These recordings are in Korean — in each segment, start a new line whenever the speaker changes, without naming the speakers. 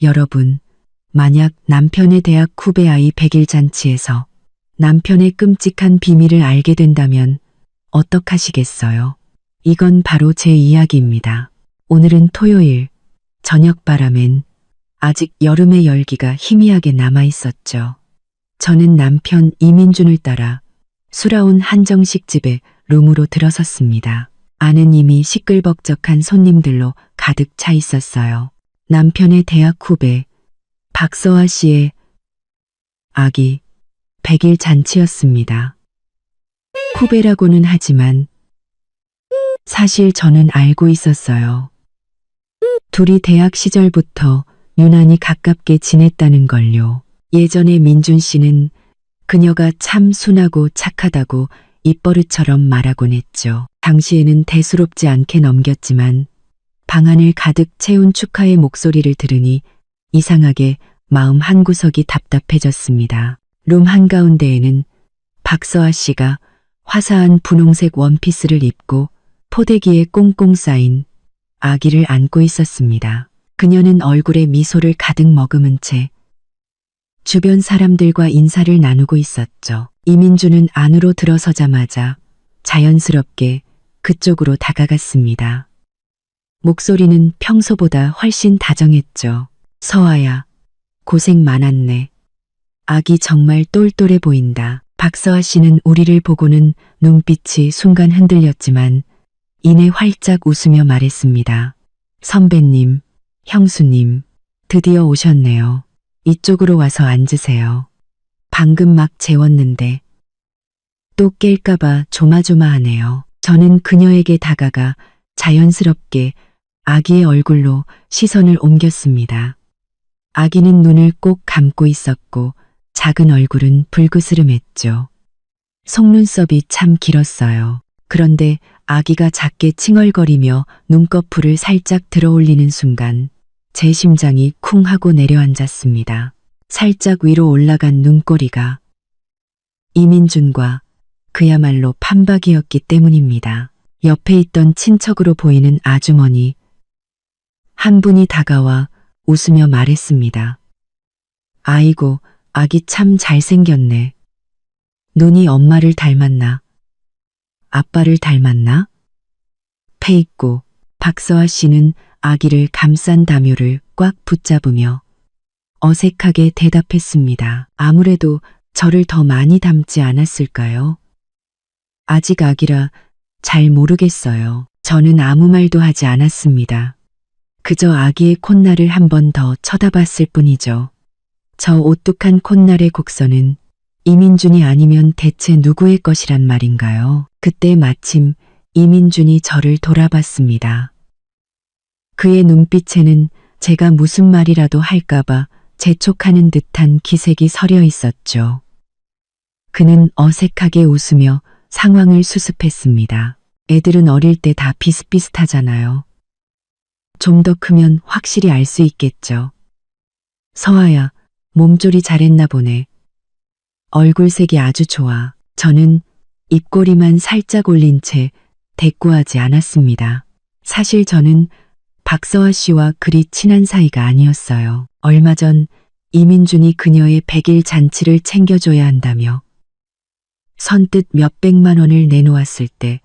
여러분, 만약 남편의 대학 후배 아이 100일 잔치에서 남편의 끔찍한 비밀을 알게 된다면 어떡하시겠어요? 이건 바로 제 이야기입니다. 오늘은 토요일, 저녁 바람엔 아직 여름의 열기가 희미하게 남아 있었죠. 저는 남편 이민준을 따라 수라운 한정식 집에 룸으로 들어섰습니다. 안은 이미 시끌벅적한 손님들로 가득 차 있었어요. 남편의 대학 후배 박서아 씨의 아기 100일 잔치였습니다. 후배라고는 하지만 사실 저는 알고 있었어요. 둘이 대학 시절부터 유난히 가깝게 지냈다는 걸요. 예전에 민준 씨는 그녀가 참 순하고 착하다고 입버릇처럼 말하곤 했죠. 당시에는 대수롭지 않게 넘겼지만 방 안을 가득 채운 축하의 목소리를 들으니 이상하게 마음 한구석이 답답해졌습니다. 룸 한가운데에는 박서아 씨가 화사한 분홍색 원피스를 입고 포대기에 꽁꽁 쌓인 아기를 안고 있었습니다. 그녀는 얼굴에 미소를 가득 머금은 채 주변 사람들과 인사를 나누고 있었죠. 이민주는 안으로 들어서자마자 자연스럽게 그쪽으로 다가갔습니다. 목소리는 평소보다 훨씬 다정했죠. 서아야, 고생 많았네. 아기 정말 똘똘해 보인다. 박서아 씨는 우리를 보고는 눈빛이 순간 흔들렸지만 이내 활짝 웃으며 말했습니다. 선배님, 형수님, 드디어 오셨네요. 이쪽으로 와서 앉으세요. 방금 막 재웠는데 또 깰까봐 조마조마하네요. 저는 그녀에게 다가가 자연스럽게 아기의 얼굴로 시선을 옮겼습니다. 아기는 눈을 꼭 감고 있었고 작은 얼굴은 불그스름했죠. 속눈썹이 참 길었어요. 그런데 아기가 작게 칭얼거리며 눈꺼풀을 살짝 들어올리는 순간 제 심장이 쿵 하고 내려앉았습니다. 살짝 위로 올라간 눈꼬리가 이민준과 그야말로 판박이었기 때문입니다. 옆에 있던 친척으로 보이는 아주머니 한 분이 다가와 웃으며 말했습니다. 아이고, 아기 참 잘생겼네. 눈이 엄마를 닮았나? 아빠를 닮았나? 페이꼬. 박서아 씨는 아기를 감싼 다묘를 꽉 붙잡으며 어색하게 대답했습니다. 아무래도 저를 더 많이 닮지 않았을까요? 아직 아기라 잘 모르겠어요. 저는 아무 말도 하지 않았습니다. 그저 아기의 콧날을 한 번 더 쳐다봤을 뿐이죠. 저 오뚝한 콧날의 곡선은 이민준이 아니면 대체 누구의 것이란 말인가요? 그때 마침 이민준이 저를 돌아봤습니다. 그의 눈빛에는 제가 무슨 말이라도 할까봐 재촉하는 듯한 기색이 서려 있었죠. 그는 어색하게 웃으며 상황을 수습했습니다. 애들은 어릴 때 다 비슷비슷하잖아요. 좀 더 크면 확실히 알 수 있겠죠. 서아야, 몸조리 잘했나 보네. 얼굴색이 아주 좋아. 저는 입꼬리만 살짝 올린 채 대꾸하지 않았습니다. 사실 저는 박서아 씨와 그리 친한 사이가 아니었어요. 얼마 전 이민준이 그녀의 100일 잔치를 챙겨줘야 한다며 선뜻 몇백만 원을 내놓았을 때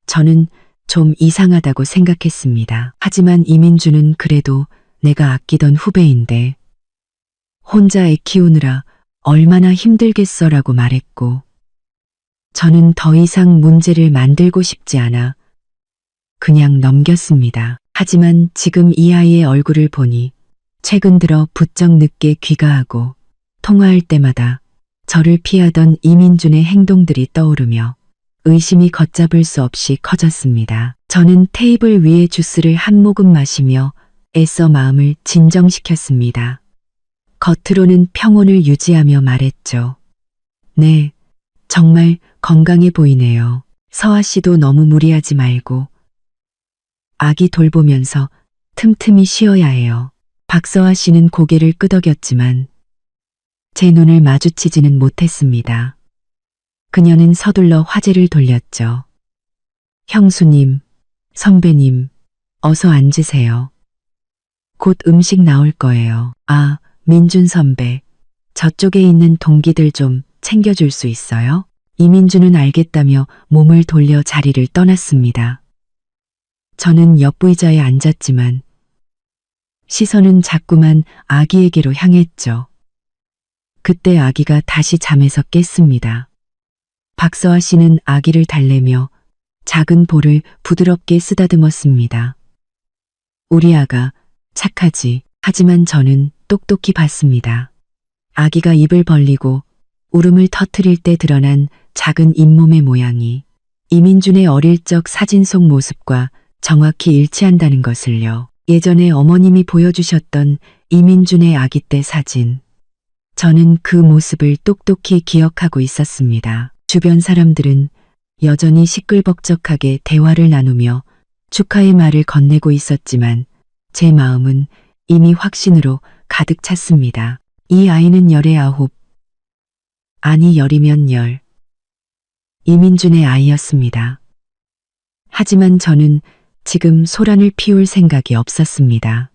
저는 좀 이상하다고 생각했습니다. 하지만 이민준은 그래도 내가 아끼던 후배인데 혼자 애 키우느라 얼마나 힘들겠어라고 말했고 저는 더 이상 문제를 만들고 싶지 않아 그냥 넘겼습니다. 하지만 지금 이 아이의 얼굴을 보니 최근 들어 부쩍 늦게 귀가하고 통화할 때마다 저를 피하던 이민준의 행동들이 떠오르며 의심이 걷잡을 수 없이 커졌습니다. 저는 테이블 위에 주스를 한 모금 마시며 애써 마음을 진정시켰습니다. 겉으로는 평온을 유지하며 말했죠. 네, 정말 건강해 보이네요. 서아 씨도 너무 무리하지 말고 아기 돌보면서 틈틈이 쉬어야 해요. 박서아 씨는 고개를 끄덕였지만 제 눈을 마주치지는 못했습니다. 그녀는 서둘러 화제를 돌렸죠. 형수님, 선배님, 어서 앉으세요. 곧 음식 나올 거예요. 아, 민준 선배. 저쪽에 있는 동기들 좀 챙겨줄 수 있어요? 이민준은 알겠다며 몸을 돌려 자리를 떠났습니다. 저는 옆 의자에 앉았지만 시선은 자꾸만 아기에게로 향했죠. 그때 아기가 다시 잠에서 깼습니다. 박서아 씨는 아기를 달래며 작은 볼을 부드럽게 쓰다듬었습니다. 우리 아가 착하지. 하지만 저는 똑똑히 봤습니다. 아기가 입을 벌리고 울음을 터뜨릴 때 드러난 작은 잇몸의 모양이 이민준의 어릴 적 사진 속 모습과 정확히 일치한다는 것을요. 예전에 어머님이 보여주셨던 이민준의 아기 때 사진. 저는 그 모습을 똑똑히 기억하고 있었습니다. 주변 사람들은 여전히 시끌벅적하게 대화를 나누며 축하의 말을 건네고 있었지만 제 마음은 이미 확신으로 가득 찼습니다. 이 아이는 19, 아니 10이면 10. 이민준의 아이였습니다. 하지만 저는 지금 소란을 피울 생각이 없었습니다.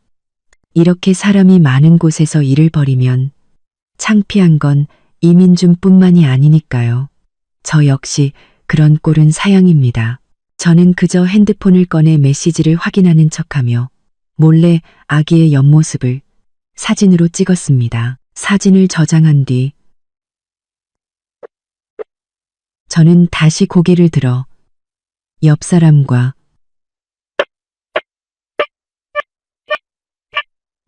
이렇게 사람이 많은 곳에서 일을 벌이면 창피한 건 이민준뿐만이 아니니까요. 저 역시 그런 꼴은 사양입니다. 저는 그저 핸드폰을 꺼내 메시지를 확인하는 척하며 몰래 아기의 옆모습을 사진으로 찍었습니다. 사진을 저장한 뒤 저는 다시 고개를 들어 옆 사람과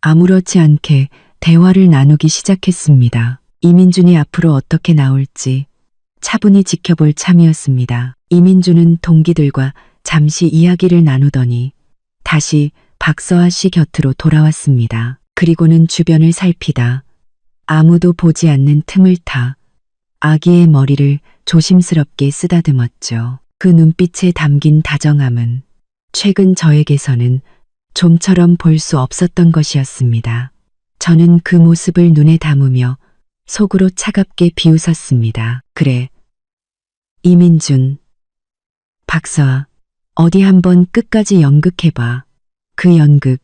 아무렇지 않게 대화를 나누기 시작했습니다. 이민준이 앞으로 어떻게 나올지 차분히 지켜볼 참이었습니다. 이민준은 동기들과 잠시 이야기를 나누더니 다시 박서아 씨 곁으로 돌아왔습니다. 그리고는 주변을 살피다 아무도 보지 않는 틈을 타 아기의 머리를 조심스럽게 쓰다듬었죠. 그 눈빛에 담긴 다정함은 최근 저에게서는 좀처럼 볼 수 없었던 것이었습니다. 저는 그 모습을 눈에 담으며 속으로 차갑게 비웃었습니다. 그래, 이민준, 박서아, 어디 한번 끝까지 연극해봐. 그 연극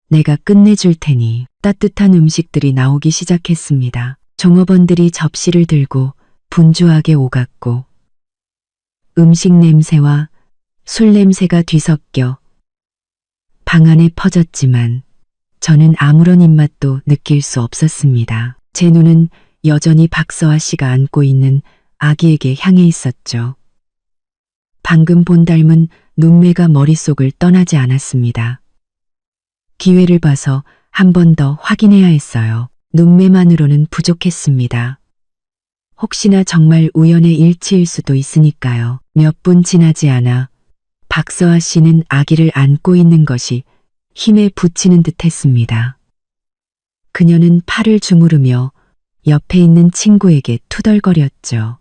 내가 끝내줄 테니. 따뜻한 음식들이 나오기 시작했습니다. 종업원들이 접시를 들고 분주하게 오갔고 음식 냄새와 술 냄새가 뒤섞여 방 안에 퍼졌지만 저는 아무런 입맛도 느낄 수 없었습니다. 제 눈은 여전히 박서아 씨가 안고 있는 아기에게 향해 있었죠. 방금 본 닮은 눈매가 머릿속을 떠나지 않았습니다. 기회를 봐서 한 번 더 확인해야 했어요. 눈매만으로는 부족했습니다. 혹시나 정말 우연의 일치일 수도 있으니까요. 몇 분 지나지 않아 박서아 씨는 아기를 안고 있는 것이 힘에 부치는 듯 했습니다. 그녀는 팔을 주무르며 옆에 있는 친구에게 투덜거렸죠.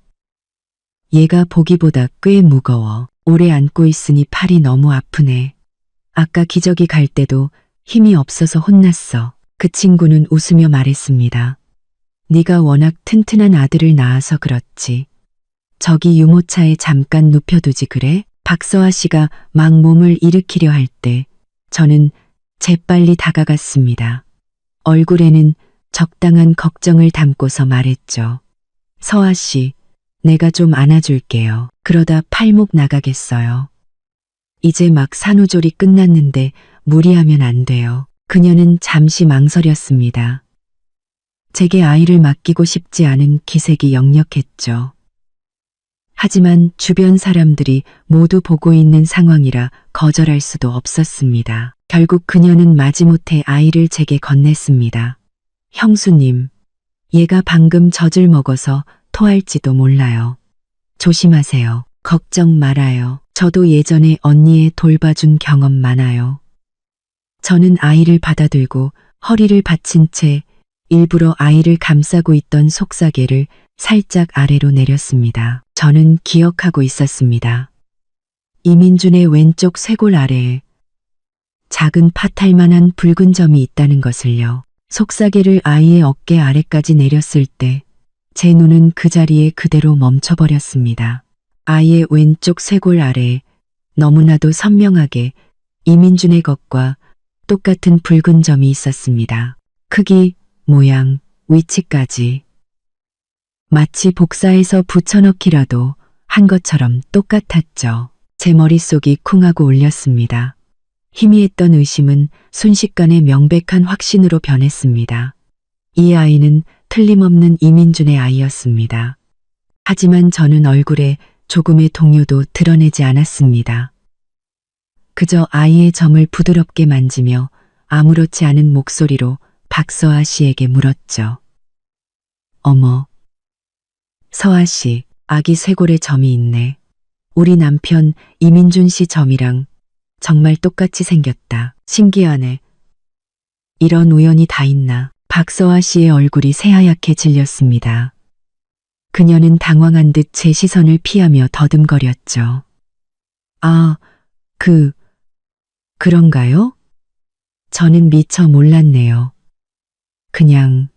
얘가 보기보다 꽤 무거워. 오래 안고 있으니 팔이 너무 아프네. 아까 기저귀 갈 때도 힘이 없어서 혼났어. 그 친구는 웃으며 말했습니다. 네가 워낙 튼튼한 아들을 낳아서 그렇지. 저기 유모차에 잠깐 눕혀두지 그래? 박서아 씨가 막 몸을 일으키려 할 때 저는 재빨리 다가갔습니다. 얼굴에는 적당한 걱정을 담고서 말했죠. 서아 씨, 내가 좀 안아줄게요. 그러다 팔목 나가겠어요. 이제 막 산후조리 끝났는데 무리하면 안 돼요. 그녀는 잠시 망설였습니다. 제게 아이를 맡기고 싶지 않은 기색이 역력했죠. 하지만 주변 사람들이 모두 보고 있는 상황이라 거절할 수도 없었습니다. 결국 그녀는 마지못해 아이를 제게 건넸습니다. 형수님, 얘가 방금 젖을 먹어서 토할지도 몰라요. 조심하세요. 걱정 말아요. 저도 예전에 언니의 돌봐준 경험 많아요. 저는 아이를 받아들고 허리를 받친 채 일부러 아이를 감싸고 있던 속사계를 살짝 아래로 내렸습니다. 저는 기억하고 있었습니다. 이민준의 왼쪽 쇄골 아래에 작은 파탈만한 붉은 점이 있다는 것을요. 속사계를 아이의 어깨 아래까지 내렸을 때 제 눈은 그 자리에 그대로 멈춰버렸습니다. 아이의 왼쪽 쇄골 아래에 너무나도 선명하게 이민준의 것과 똑같은 붉은 점이 있었습니다. 크기, 모양, 위치까지. 마치 복사해서 붙여넣기라도 한 것처럼 똑같았죠. 제 머릿속이 쿵하고 울렸습니다. 희미했던 의심은 순식간에 명백한 확신으로 변했습니다. 이 아이는 틀림없는 이민준의 아이였습니다. 하지만 저는 얼굴에 조금의 동요도 드러내지 않았습니다. 그저 아이의 점을 부드럽게 만지며 아무렇지 않은 목소리로 박서아 씨에게 물었죠. 어머, 서아 씨, 아기 쇄골에 점이 있네. 우리 남편 이민준 씨 점이랑 정말 똑같이 생겼다. 신기하네. 이런 우연이 다 있나. 박서아 씨의 얼굴이 새하얗게 질렸습니다. 그녀는 당황한 듯 제 시선을 피하며 더듬거렸죠. 아, 그런가요? 저는 미처 몰랐네요. 그냥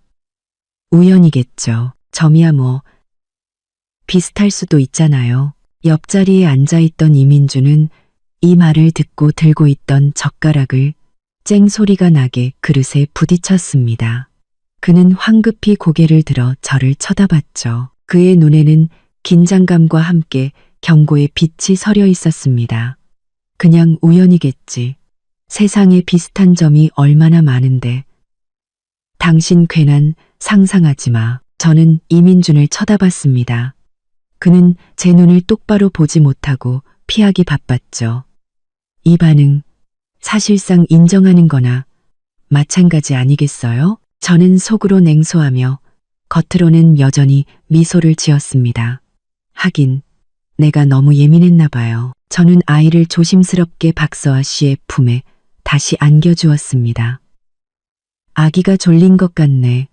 우연이겠죠. 점이야 뭐 비슷할 수도 있잖아요. 옆자리에 앉아있던 이민주는 이 말을 듣고 들고 있던 젓가락을 쨍 소리가 나게 그릇에 부딪혔습니다. 그는 황급히 고개를 들어 저를 쳐다봤죠. 그의 눈에는 긴장감과 함께 경고의 빛이 서려 있었습니다. 그냥 우연이겠지. 세상에 비슷한 점이 얼마나 많은데. 당신 괜한 상상하지 마. 저는 이민준을 쳐다봤습니다. 그는 제 눈을 똑바로 보지 못하고 피하기 바빴죠. 이 반응, 사실상 인정하는 거나 마찬가지 아니겠어요? 저는 속으로 냉소하며 겉으로는 여전히 미소를 지었습니다. 하긴 내가 너무 예민했나 봐요. 저는 아이를 조심스럽게 박서아 씨의 품에 다시 안겨주었습니다. 아기가 졸린 것 같네.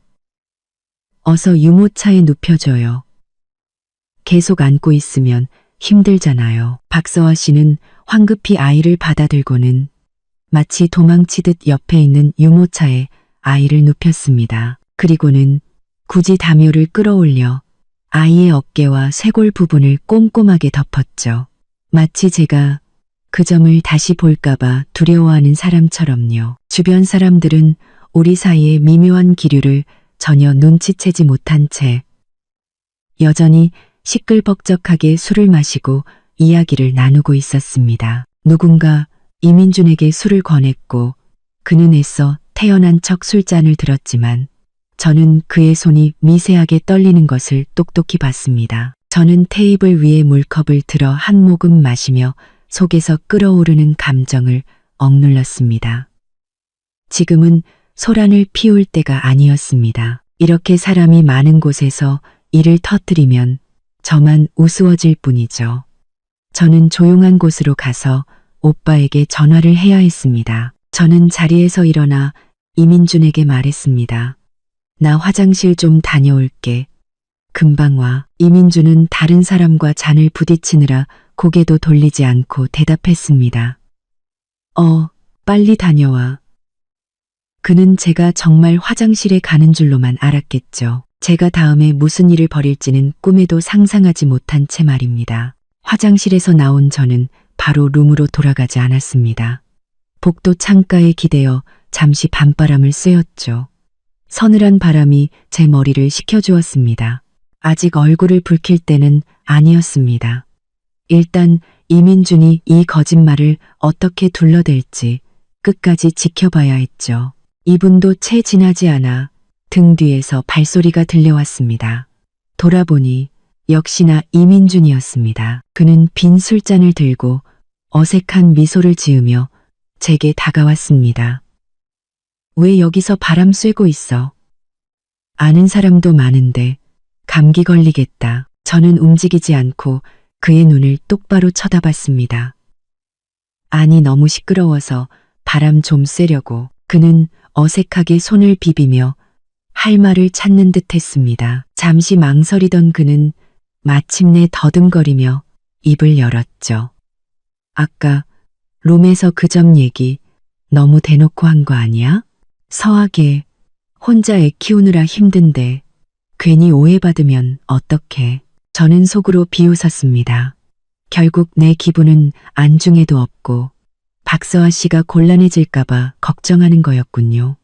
어서 유모차에 눕혀줘요. 계속 안고 있으면 힘들잖아요. 박서아 씨는 황급히 아이를 받아들고는 마치 도망치듯 옆에 있는 유모차에 아이를 눕혔습니다. 그리고는 굳이 담요를 끌어올려 아이의 어깨와 쇄골 부분을 꼼꼼하게 덮었죠. 마치 제가 그 점을 다시 볼까봐 두려워하는 사람처럼요. 주변 사람들은 우리 사이의 미묘한 기류를 전혀 눈치채지 못한 채 여전히 시끌벅적하게 술을 마시고 이야기를 나누고 있었습니다. 누군가 이민준에게 술을 권했고 그는 애써 태연한 척 술잔을 들었지만 저는 그의 손이 미세하게 떨리는 것을 똑똑히 봤습니다. 저는 테이블 위에 물컵을 들어 한 모금 마시며 속에서 끓어오르는 감정을 억눌렀습니다. 지금은 소란을 피울 때가 아니었습니다. 이렇게 사람이 많은 곳에서 일을 터뜨리면 저만 우스워질 뿐이죠. 저는 조용한 곳으로 가서 오빠에게 전화를 해야 했습니다. 저는 자리에서 일어나 이민준에게 말했습니다. 나 화장실 좀 다녀올게. 금방 와. 이민준은 다른 사람과 잔을 부딪히느라 고개도 돌리지 않고 대답했습니다. 빨리 다녀와. 그는 제가 정말 화장실에 가는 줄로만 알았겠죠. 제가 다음에 무슨 일을 벌일지는 꿈에도 상상하지 못한 채 말입니다. 화장실에서 나온 저는 바로 룸으로 돌아가지 않았습니다. 복도 창가에 기대어 잠시 밤바람을 쐬었죠. 서늘한 바람이 제 머리를 식혀주었습니다. 아직 얼굴을 붉힐 때는 아니었습니다. 일단 이민준이 이 거짓말을 어떻게 둘러댈지 끝까지 지켜봐야 했죠. 이분도 채 지나지 않아 등 뒤에서 발소리가 들려왔습니다. 돌아보니 역시나 이민준이었습니다. 그는 빈 술잔을 들고 어색한 미소를 지으며 제게 다가왔습니다. 왜 여기서 바람 쐬고 있어? 아는 사람도 많은데 감기 걸리겠다. 저는 움직이지 않고 그의 눈을 똑바로 쳐다봤습니다. 아니 너무 시끄러워서 바람 좀 쐬려고. 그는 어색하게 손을 비비며 할 말을 찾는 듯 했습니다. 잠시 망설이던 그는 마침내 더듬거리며 입을 열었죠. 아까 룸에서 그 점 얘기 너무 대놓고 한 거 아니야? 서하게 혼자 애 키우느라 힘든데 괜히 오해받으면 어떡해. 저는 속으로 비웃었습니다. 결국 내 기분은 안중에도 없고 박서아 씨가 곤란해질까봐 걱정하는 거였군요.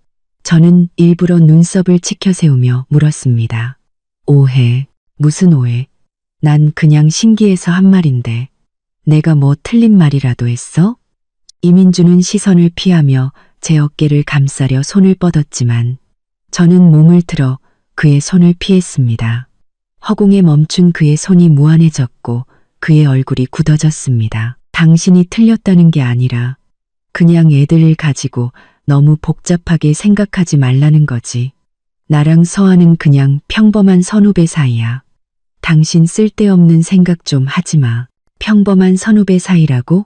저는 일부러 눈썹을 치켜 세우며 물었습니다. 오해, 무슨 오해? 난 그냥 신기해서 한 말인데 내가 뭐 틀린 말이라도 했어? 이민주는 시선을 피하며 제 어깨를 감싸려 손을 뻗었지만 저는 몸을 틀어 그의 손을 피했습니다. 허공에 멈춘 그의 손이 무한해졌고 그의 얼굴이 굳어졌습니다. 당신이 틀렸다는 게 아니라 그냥 애들을 가지고 너무 복잡하게 생각하지 말라는 거지. 나랑 서아는 그냥 평범한 선후배 사이야. 당신 쓸데없는 생각 좀 하지 마. 평범한 선후배 사이라고?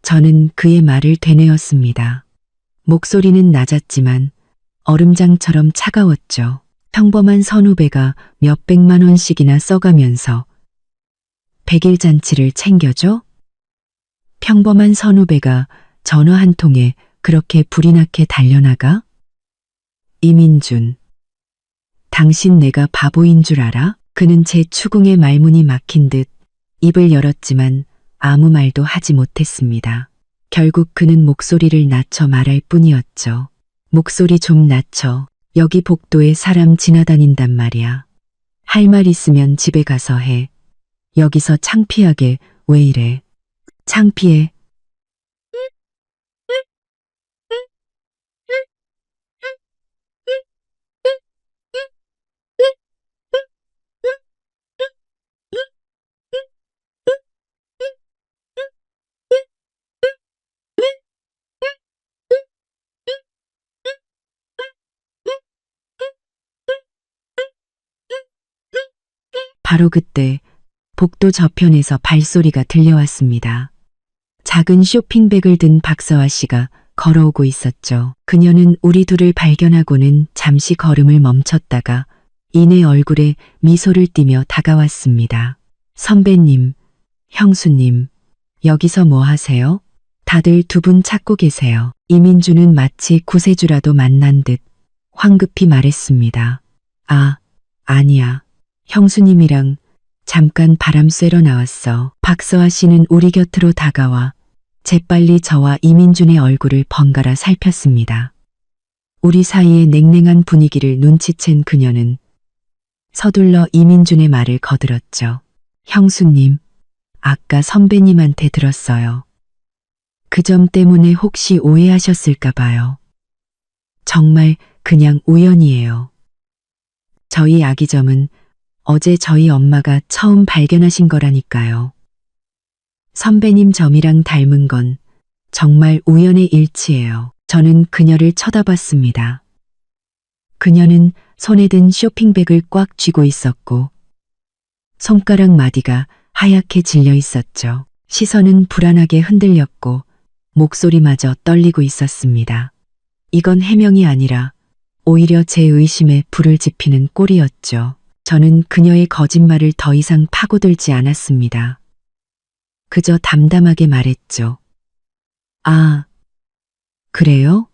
저는 그의 말을 되뇌었습니다. 목소리는 낮았지만 얼음장처럼 차가웠죠. 평범한 선후배가 몇백만 원씩이나 써가면서 100일 잔치를 챙겨줘? 평범한 선후배가 전화 한 통에 그렇게 불이 나게 달려나가? 이민준, 당신 내가 바보인 줄 알아? 그는 제 추궁에 말문이 막힌 듯 입을 열었지만 아무 말도 하지 못했습니다. 결국 그는 목소리를 낮춰 말할 뿐이었죠. 목소리 좀 낮춰. 여기 복도에 사람 지나다닌단 말이야. 할 말 있으면 집에 가서 해. 여기서 창피하게 왜 이래? 창피해. 바로 그때 복도 저편에서 발소리가 들려왔습니다. 작은 쇼핑백을 든 박서아 씨가 걸어오고 있었죠. 그녀는 우리 둘을 발견하고는 잠시 걸음을 멈췄다가 이내 얼굴에 미소를 띠며 다가왔습니다. 선배님, 형수님, 여기서 뭐 하세요? 다들 두 분 찾고 계세요. 이민주는 마치 구세주라도 만난 듯 황급히 말했습니다. 아, 아니야. 형수님이랑 잠깐 바람 쐬러 나왔어. 박서아 씨는 우리 곁으로 다가와 재빨리 저와 이민준의 얼굴을 번갈아 살폈습니다. 우리 사이의 냉랭한 분위기를 눈치챈 그녀는 서둘러 이민준의 말을 거들었죠. 형수님, 아까 선배님한테 들었어요. 그 점 때문에 혹시 오해하셨을까 봐요. 정말 그냥 우연이에요. 저희 아기점은 어제 저희 엄마가 처음 발견하신 거라니까요. 선배님 점이랑 닮은 건 정말 우연의 일치예요. 저는 그녀를 쳐다봤습니다. 그녀는 손에 든 쇼핑백을 꽉 쥐고 있었고 손가락 마디가 하얗게 질려 있었죠. 시선은 불안하게 흔들렸고 목소리마저 떨리고 있었습니다. 이건 해명이 아니라 오히려 제 의심에 불을 지피는 꼴이었죠. 저는 그녀의 거짓말을 더 이상 파고들지 않았습니다. 그저 담담하게 말했죠. 아, 그래요?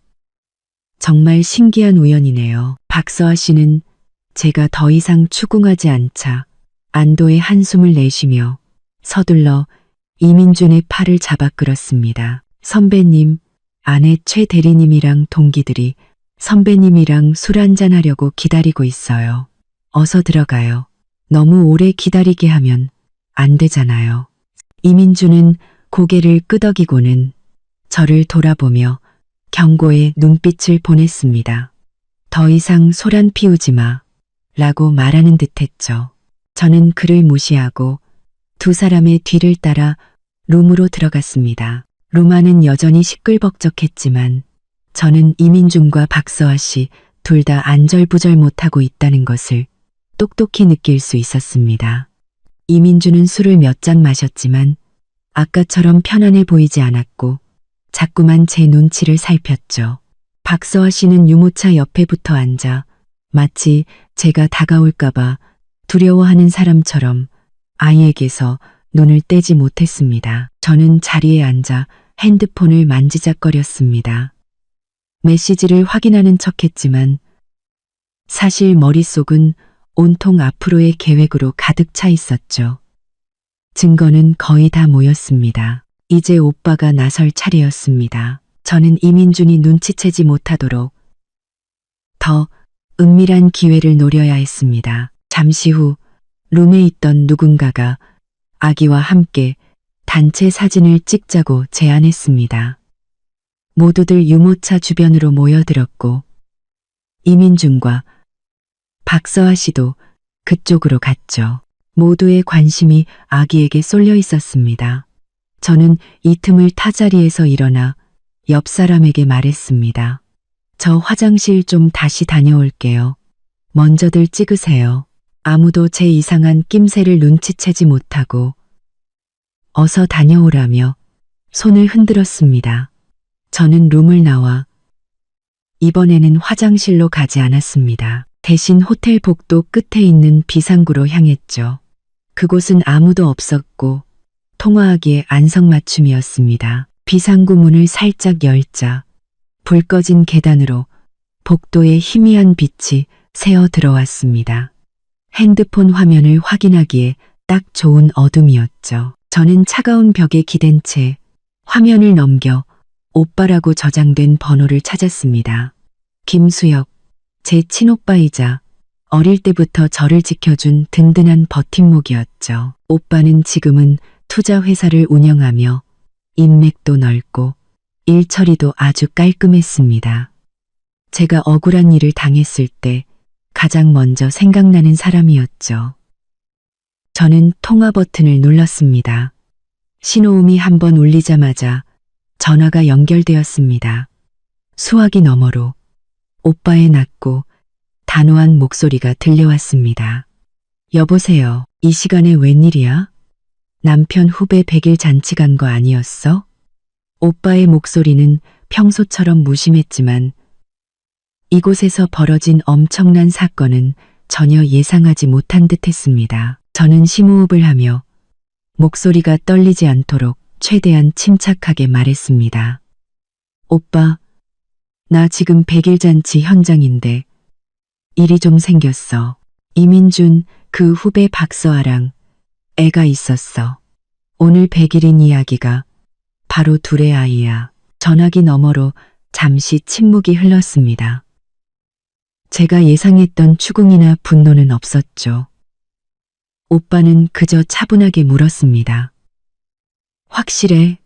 정말 신기한 우연이네요. 박서아 씨는 제가 더 이상 추궁하지 않자 안도의 한숨을 내쉬며 서둘러 이민준의 팔을 잡아 끌었습니다. 선배님, 아내 최 대리님이랑 동기들이 선배님이랑 술 한잔하려고 기다리고 있어요. 어서 들어가요. 너무 오래 기다리게 하면 안 되잖아요. 이민주는 고개를 끄덕이고는 저를 돌아보며 경고의 눈빛을 보냈습니다. 더 이상 소란 피우지 마 라고 말하는 듯했죠. 저는 그를 무시하고 두 사람의 뒤를 따라 룸으로 들어갔습니다. 룸 안은 여전히 시끌벅적했지만 저는 이민준과 박서아 씨 둘 다 안절부절 못하고 있다는 것을 똑똑히 느낄 수 있었습니다. 이민주는 술을 몇 잔 마셨지만 아까처럼 편안해 보이지 않았고 자꾸만 제 눈치를 살폈죠. 박서아 씨는 유모차 옆에 붙어 앉아 마치 제가 다가올까봐 두려워하는 사람처럼 아이에게서 눈을 떼지 못했습니다. 저는 자리에 앉아 핸드폰을 만지작거렸습니다. 메시지를 확인하는 척했지만 사실 머릿속은 온통 앞으로의 계획으로 가득 차 있었죠. 증거는 거의 다 모였습니다. 이제 오빠가 나설 차례였습니다. 저는 이민준이 눈치채지 못하도록 더 은밀한 기회를 노려야 했습니다. 잠시 후 룸에 있던 누군가가 아기와 함께 단체 사진을 찍자고 제안했습니다. 모두들 유모차 주변으로 모여들었고 이민준과 박서아 씨도 그쪽으로 갔죠. 모두의 관심이 아기에게 쏠려 있었습니다. 저는 이 틈을 타 자리에서 일어나 옆 사람에게 말했습니다. 저 화장실 좀 다시 다녀올게요. 먼저들 찍으세요. 아무도 제 이상한 낌새를 눈치채지 못하고 어서 다녀오라며 손을 흔들었습니다. 저는 룸을 나와 이번에는 화장실로 가지 않았습니다. 대신 호텔 복도 끝에 있는 비상구로 향했죠. 그곳은 아무도 없었고 통화하기에 안성맞춤이었습니다. 비상구 문을 살짝 열자 불 꺼진 계단으로 복도에 희미한 빛이 새어 들어왔습니다. 핸드폰 화면을 확인하기에 딱 좋은 어둠이었죠. 저는 차가운 벽에 기댄 채 화면을 넘겨 오빠라고 저장된 번호를 찾았습니다. 김수혁, 제 친오빠이자 어릴 때부터 저를 지켜준 든든한 버팀목이었죠. 오빠는 지금은 투자회사를 운영하며 인맥도 넓고 일 처리도 아주 깔끔했습니다. 제가 억울한 일을 당했을 때 가장 먼저 생각나는 사람이었죠. 저는 통화 버튼을 눌렀습니다. 신호음이 한번 울리자마자 전화가 연결되었습니다. 수화기 너머로 오빠의 낮고 단호한 목소리가 들려왔습니다. 여보세요. 이 시간에 웬일이야? 남편 후배 100일 잔치 간 거 아니었어? 오빠의 목소리는 평소처럼 무심했지만 이곳에서 벌어진 엄청난 사건은 전혀 예상하지 못한 듯했습니다. 저는 심호흡을 하며 목소리가 떨리지 않도록 최대한 침착하게 말했습니다. 오빠, 나 지금 100일 잔치 현장인데 일이 좀 생겼어. 이민준, 그 후배 박서아랑 애가 있었어. 오늘 100일인 이야기가 바로 둘의 아이야. 전화기 너머로 잠시 침묵이 흘렀습니다. 제가 예상했던 추궁이나 분노는 없었죠. 오빠는 그저 차분하게 물었습니다. 확실해?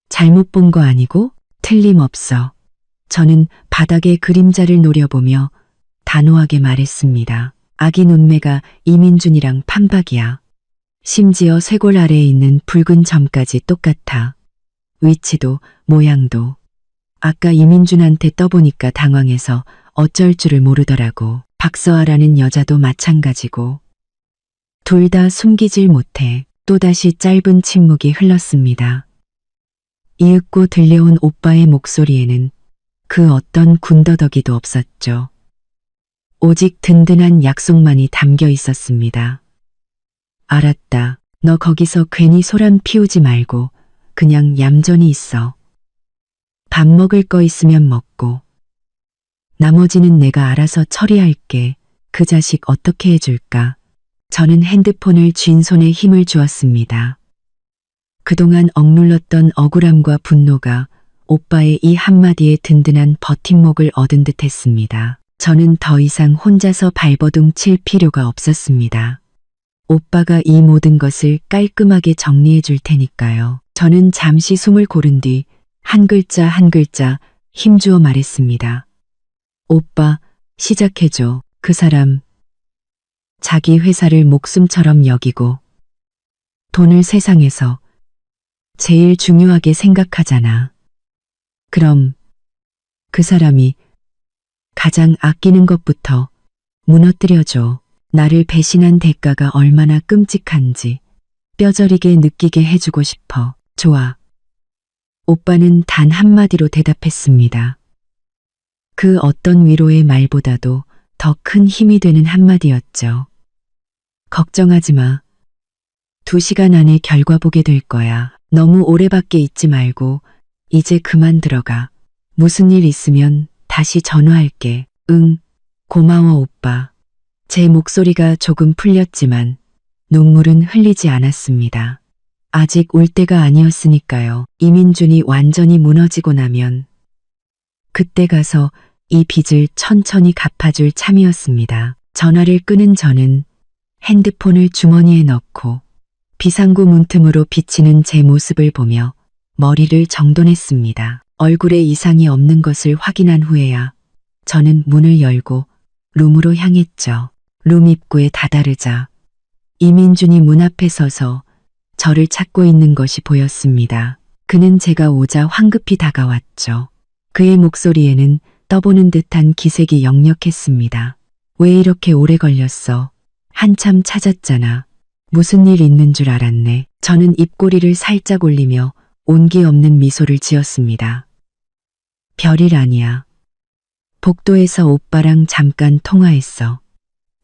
잘못 본 거 아니고? 틀림없어. 저는 바닥의 그림자를 노려보며 단호하게 말했습니다. 아기 눈매가 이민준이랑 판박이야. 심지어 쇄골 아래에 있는 붉은 점까지 똑같아. 위치도 모양도. 아까 이민준한테 떠보니까 당황해서 어쩔 줄을 모르더라고. 박서아라는 여자도 마찬가지고. 둘 다 숨기질 못해. 또다시 짧은 침묵이 흘렀습니다. 이윽고 들려온 오빠의 목소리에는 그 어떤 군더더기도 없었죠. 오직 든든한 약속만이 담겨 있었습니다. 알았다. 너 거기서 괜히 소란 피우지 말고 그냥 얌전히 있어. 밥 먹을 거 있으면 먹고. 나머지는 내가 알아서 처리할게. 그 자식 어떻게 해줄까? 저는 핸드폰을 쥔 손에 힘을 주었습니다. 그동안 억눌렀던 억울함과 분노가 오빠의 이 한마디에 든든한 버팀목을 얻은 듯 했습니다. 저는 더 이상 혼자서 발버둥 칠 필요가 없었습니다. 오빠가 이 모든 것을 깔끔하게 정리해 줄 테니까요. 저는 잠시 숨을 고른 뒤 한 글자 한 글자 힘주어 말했습니다. 오빠, 시작해줘. 그 사람 자기 회사를 목숨처럼 여기고 돈을 세상에서 제일 중요하게 생각하잖아. 그럼 그 사람이 가장 아끼는 것부터 무너뜨려줘. 나를 배신한 대가가 얼마나 끔찍한지 뼈저리게 느끼게 해주고 싶어. 좋아. 오빠는 단 한마디로 대답했습니다. 그 어떤 위로의 말보다도 더 큰 힘이 되는 한마디였죠. 걱정하지 마. 2시간 안에 결과 보게 될 거야. 너무 오래 밖에 있지 말고 이제 그만 들어가. 무슨 일 있으면 다시 전화할게. 응, 고마워 오빠. 제 목소리가 조금 풀렸지만 눈물은 흘리지 않았습니다. 아직 올 때가 아니었으니까요. 이민준이 완전히 무너지고 나면 그때 가서 이 빚을 천천히 갚아줄 참이었습니다. 전화를 끊은 저는 핸드폰을 주머니에 넣고 비상구 문틈으로 비치는 제 모습을 보며 머리를 정돈했습니다. 얼굴에 이상이 없는 것을 확인한 후에야 저는 문을 열고 룸으로 향했죠. 룸 입구에 다다르자 이민준이 문 앞에 서서 저를 찾고 있는 것이 보였습니다. 그는 제가 오자 황급히 다가왔죠. 그의 목소리에는 떠보는 듯한 기색이 역력했습니다. 왜 이렇게 오래 걸렸어? 한참 찾았잖아. 무슨 일 있는 줄 알았네. 저는 입꼬리를 살짝 올리며 온기 없는 미소를 지었습니다. 별일 아니야. 복도에서 오빠랑 잠깐 통화했어.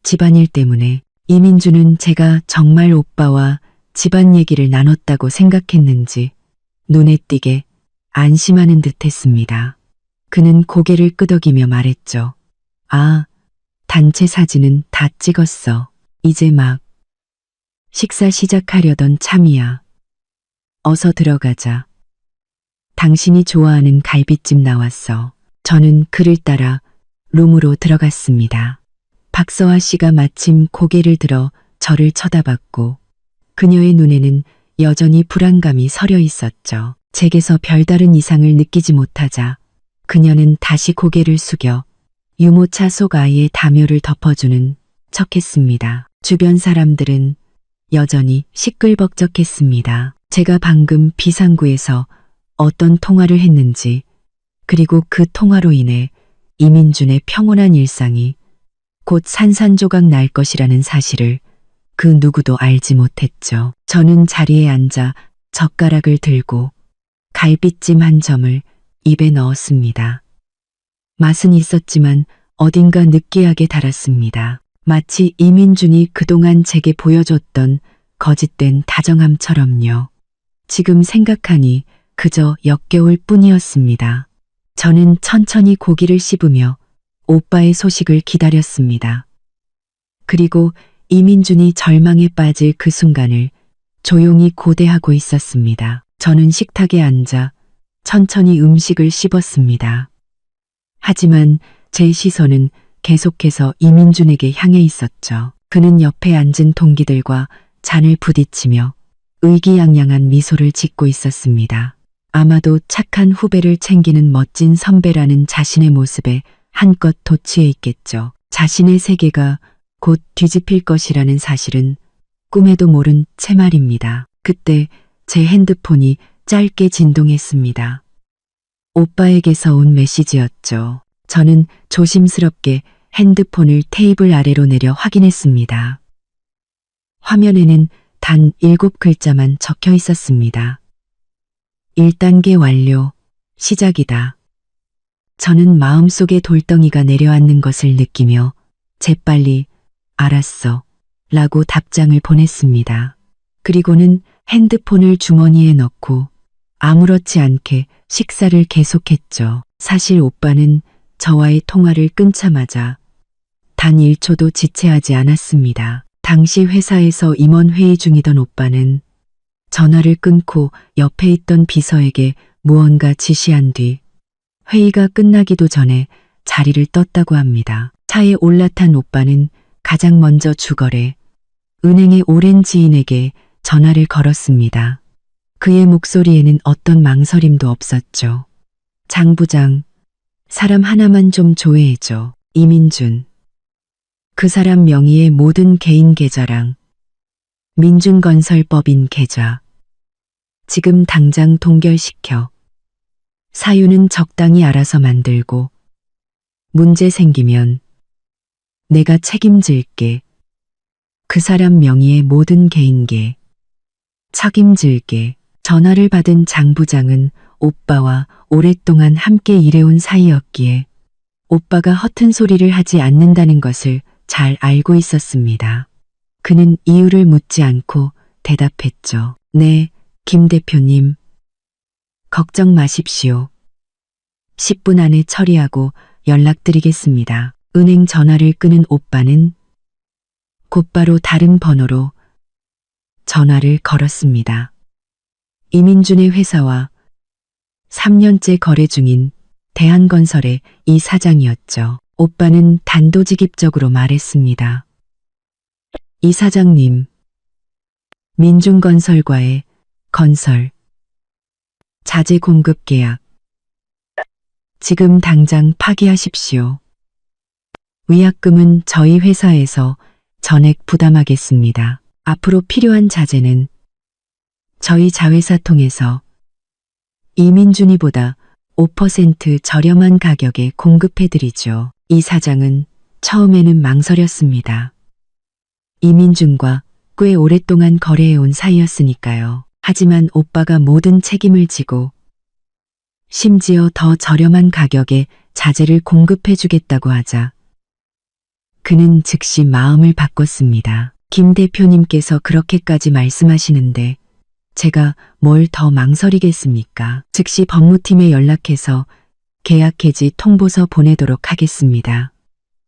집안일 때문에. 이민주는 제가 정말 오빠와 집안 얘기를 나눴다고 생각했는지 눈에 띄게 안심하는 듯 했습니다. 그는 고개를 끄덕이며 말했죠. 아, 단체 사진은 다 찍었어. 이제 막 식사 시작하려던 참이야. 어서 들어가자. 당신이 좋아하는 갈비찜 나왔어. 저는 그를 따라 룸으로 들어갔습니다. 박서아 씨가 마침 고개를 들어 저를 쳐다봤고 그녀의 눈에는 여전히 불안감이 서려 있었죠. 제게서 별다른 이상을 느끼지 못하자 그녀는 다시 고개를 숙여 유모차 속 아이의 담요를 덮어주는 척했습니다. 주변 사람들은 여전히 시끌벅적했습니다. 제가 방금 비상구에서 어떤 통화를 했는지 그리고 그 통화로 인해 이민준의 평온한 일상이 곧 산산조각 날 것이라는 사실을 그 누구도 알지 못했죠. 저는 자리에 앉아 젓가락을 들고 갈비찜 한 점을 입에 넣었습니다. 맛은 있었지만 어딘가 느끼하게 달았습니다. 마치 이민준이 그동안 제게 보여줬던 거짓된 다정함처럼요. 지금 생각하니 그저 역겨울 뿐이었습니다. 저는 천천히 고기를 씹으며 오빠의 소식을 기다렸습니다. 그리고 이민준이 절망에 빠질 그 순간을 조용히 고대하고 있었습니다. 저는 식탁에 앉아 천천히 음식을 씹었습니다. 하지만 제 시선은 계속해서 이민준에게 향해 있었죠. 그는 옆에 앉은 동기들과 잔을 부딪히며 의기양양한 미소를 짓고 있었습니다. 아마도 착한 후배를 챙기는 멋진 선배라는 자신의 모습에 한껏 도취해 있겠죠. 자신의 세계가 곧 뒤집힐 것이라는 사실은 꿈에도 모른 채 말입니다. 그때 제 핸드폰이 짧게 진동했습니다. 오빠에게서 온 메시지였죠. 저는 조심스럽게 핸드폰을 테이블 아래로 내려 확인했습니다. 화면에는 단 7글자만 적혀 있었습니다. 1단계 완료, 시작이다. 저는 마음속에 돌덩이가 내려앉는 것을 느끼며 재빨리 알았어 라고 답장을 보냈습니다. 그리고는 핸드폰을 주머니에 넣고 아무렇지 않게 식사를 계속했죠. 사실 오빠는 저와의 통화를 끊자마자 단 1초도 지체하지 않았습니다. 당시 회사에서 임원회의 중이던 오빠는 전화를 끊고 옆에 있던 비서에게 무언가 지시한 뒤 회의가 끝나기도 전에 자리를 떴다고 합니다. 차에 올라탄 오빠는 가장 먼저 주거래 은행의 오랜 지인에게 전화를 걸었습니다. 그의 목소리에는 어떤 망설임도 없었죠. 장 부장, 사람 하나만 좀 조회해줘. 이민준. 그 사람 명의의 모든 개인 계좌랑 민준건설법인 계좌. 지금 당장 동결시켜. 사유는 적당히 알아서 만들고 문제 생기면 내가 책임질게. 그 사람 명의의 모든 개인계 책임질게. 전화를 받은 장 부장은 오빠와 오랫동안 함께 일해온 사이였기에 오빠가 허튼 소리를 하지 않는다는 것을 잘 알고 있었습니다. 그는 이유를 묻지 않고 대답했죠. 네, 김 대표님. 걱정 마십시오. 10분 안에 처리하고 연락드리겠습니다. 은행 전화를 끊은 오빠는 곧바로 다른 번호로 전화를 걸었습니다. 이민준의 회사와 3년째 거래 중인 대한건설의 이 사장이었죠. 오빠는 단도직입적으로 말했습니다. 이 사장님, 민중건설과의 건설, 자재 공급 계약, 지금 당장 파기하십시오. 위약금은 저희 회사에서 전액 부담하겠습니다. 앞으로 필요한 자재는 저희 자회사 통해서 이민준이보다 5% 저렴한 가격에 공급해드리죠. 이 사장은 처음에는 망설였습니다. 이민준과 꽤 오랫동안 거래해온 사이였으니까요. 하지만 오빠가 모든 책임을 지고 심지어 더 저렴한 가격에 자재를 공급해주겠다고 하자 그는 즉시 마음을 바꿨습니다. 김 대표님께서 그렇게까지 말씀하시는데 제가 뭘 더 망설이겠습니까? 즉시 법무팀에 연락해서 계약 해지 통보서 보내도록 하겠습니다.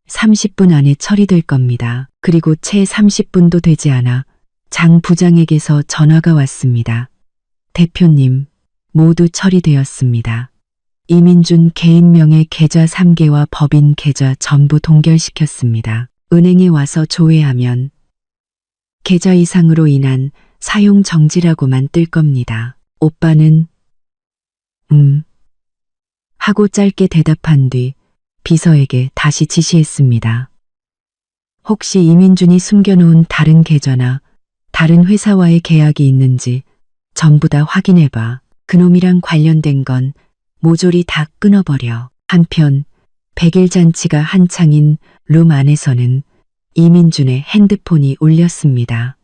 30분 안에 처리될 겁니다. 그리고 채 30분도 되지 않아 장 부장에게서 전화가 왔습니다. 대표님, 모두 처리되었습니다. 이민준 개인명의 계좌 3개와 법인 계좌 전부 동결시켰습니다. 은행에 와서 조회하면 계좌 이상으로 인한 사용 정지라고만 뜰 겁니다. 오빠는 하고 짧게 대답한 뒤 비서에게 다시 지시했습니다. 혹시 이민준이 숨겨놓은 다른 계좌나 다른 회사와의 계약이 있는지 전부 다 확인해봐. 그놈이랑 관련된 건 모조리 다 끊어버려. 한편 100일 잔치가 한창인 룸 안에서는 이민준의 핸드폰이 울렸습니다.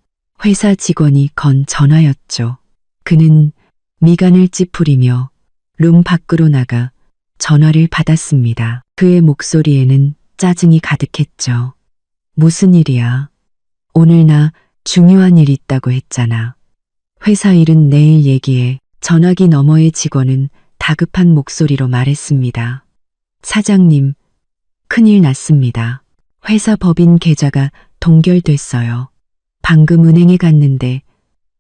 회사 직원이 건 전화였죠. 그는 미간을 찌푸리며 룸 밖으로 나가 전화를 받았습니다. 그의 목소리에는 짜증이 가득했죠. 무슨 일이야? 오늘 나 중요한 일 있다고 했잖아. 회사 일은 내일 얘기해. 전화기 너머의 직원은 다급한 목소리로 말했습니다. 사장님, 큰일 났습니다. 회사 법인 계좌가 동결됐어요. 방금 은행에 갔는데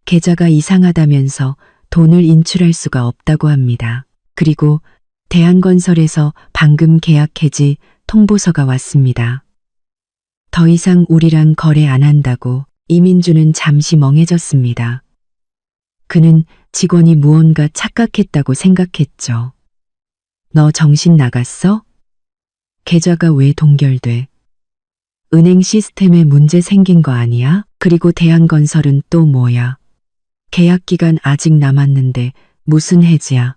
계좌가 이상하다면서 돈을 인출할 수가 없다고 합니다. 그리고 대한건설에서 방금 계약 해지 통보서가 왔습니다. 더 이상 우리랑 거래 안 한다고. 이민준은 잠시 멍해졌습니다. 그는 직원이 무언가 착각했다고 생각했죠. 너 정신 나갔어? 계좌가 왜 동결돼? 은행 시스템에 문제 생긴 거 아니야? 그리고 대한건설은 또 뭐야? 계약 기간 아직 남았는데 무슨 해지야?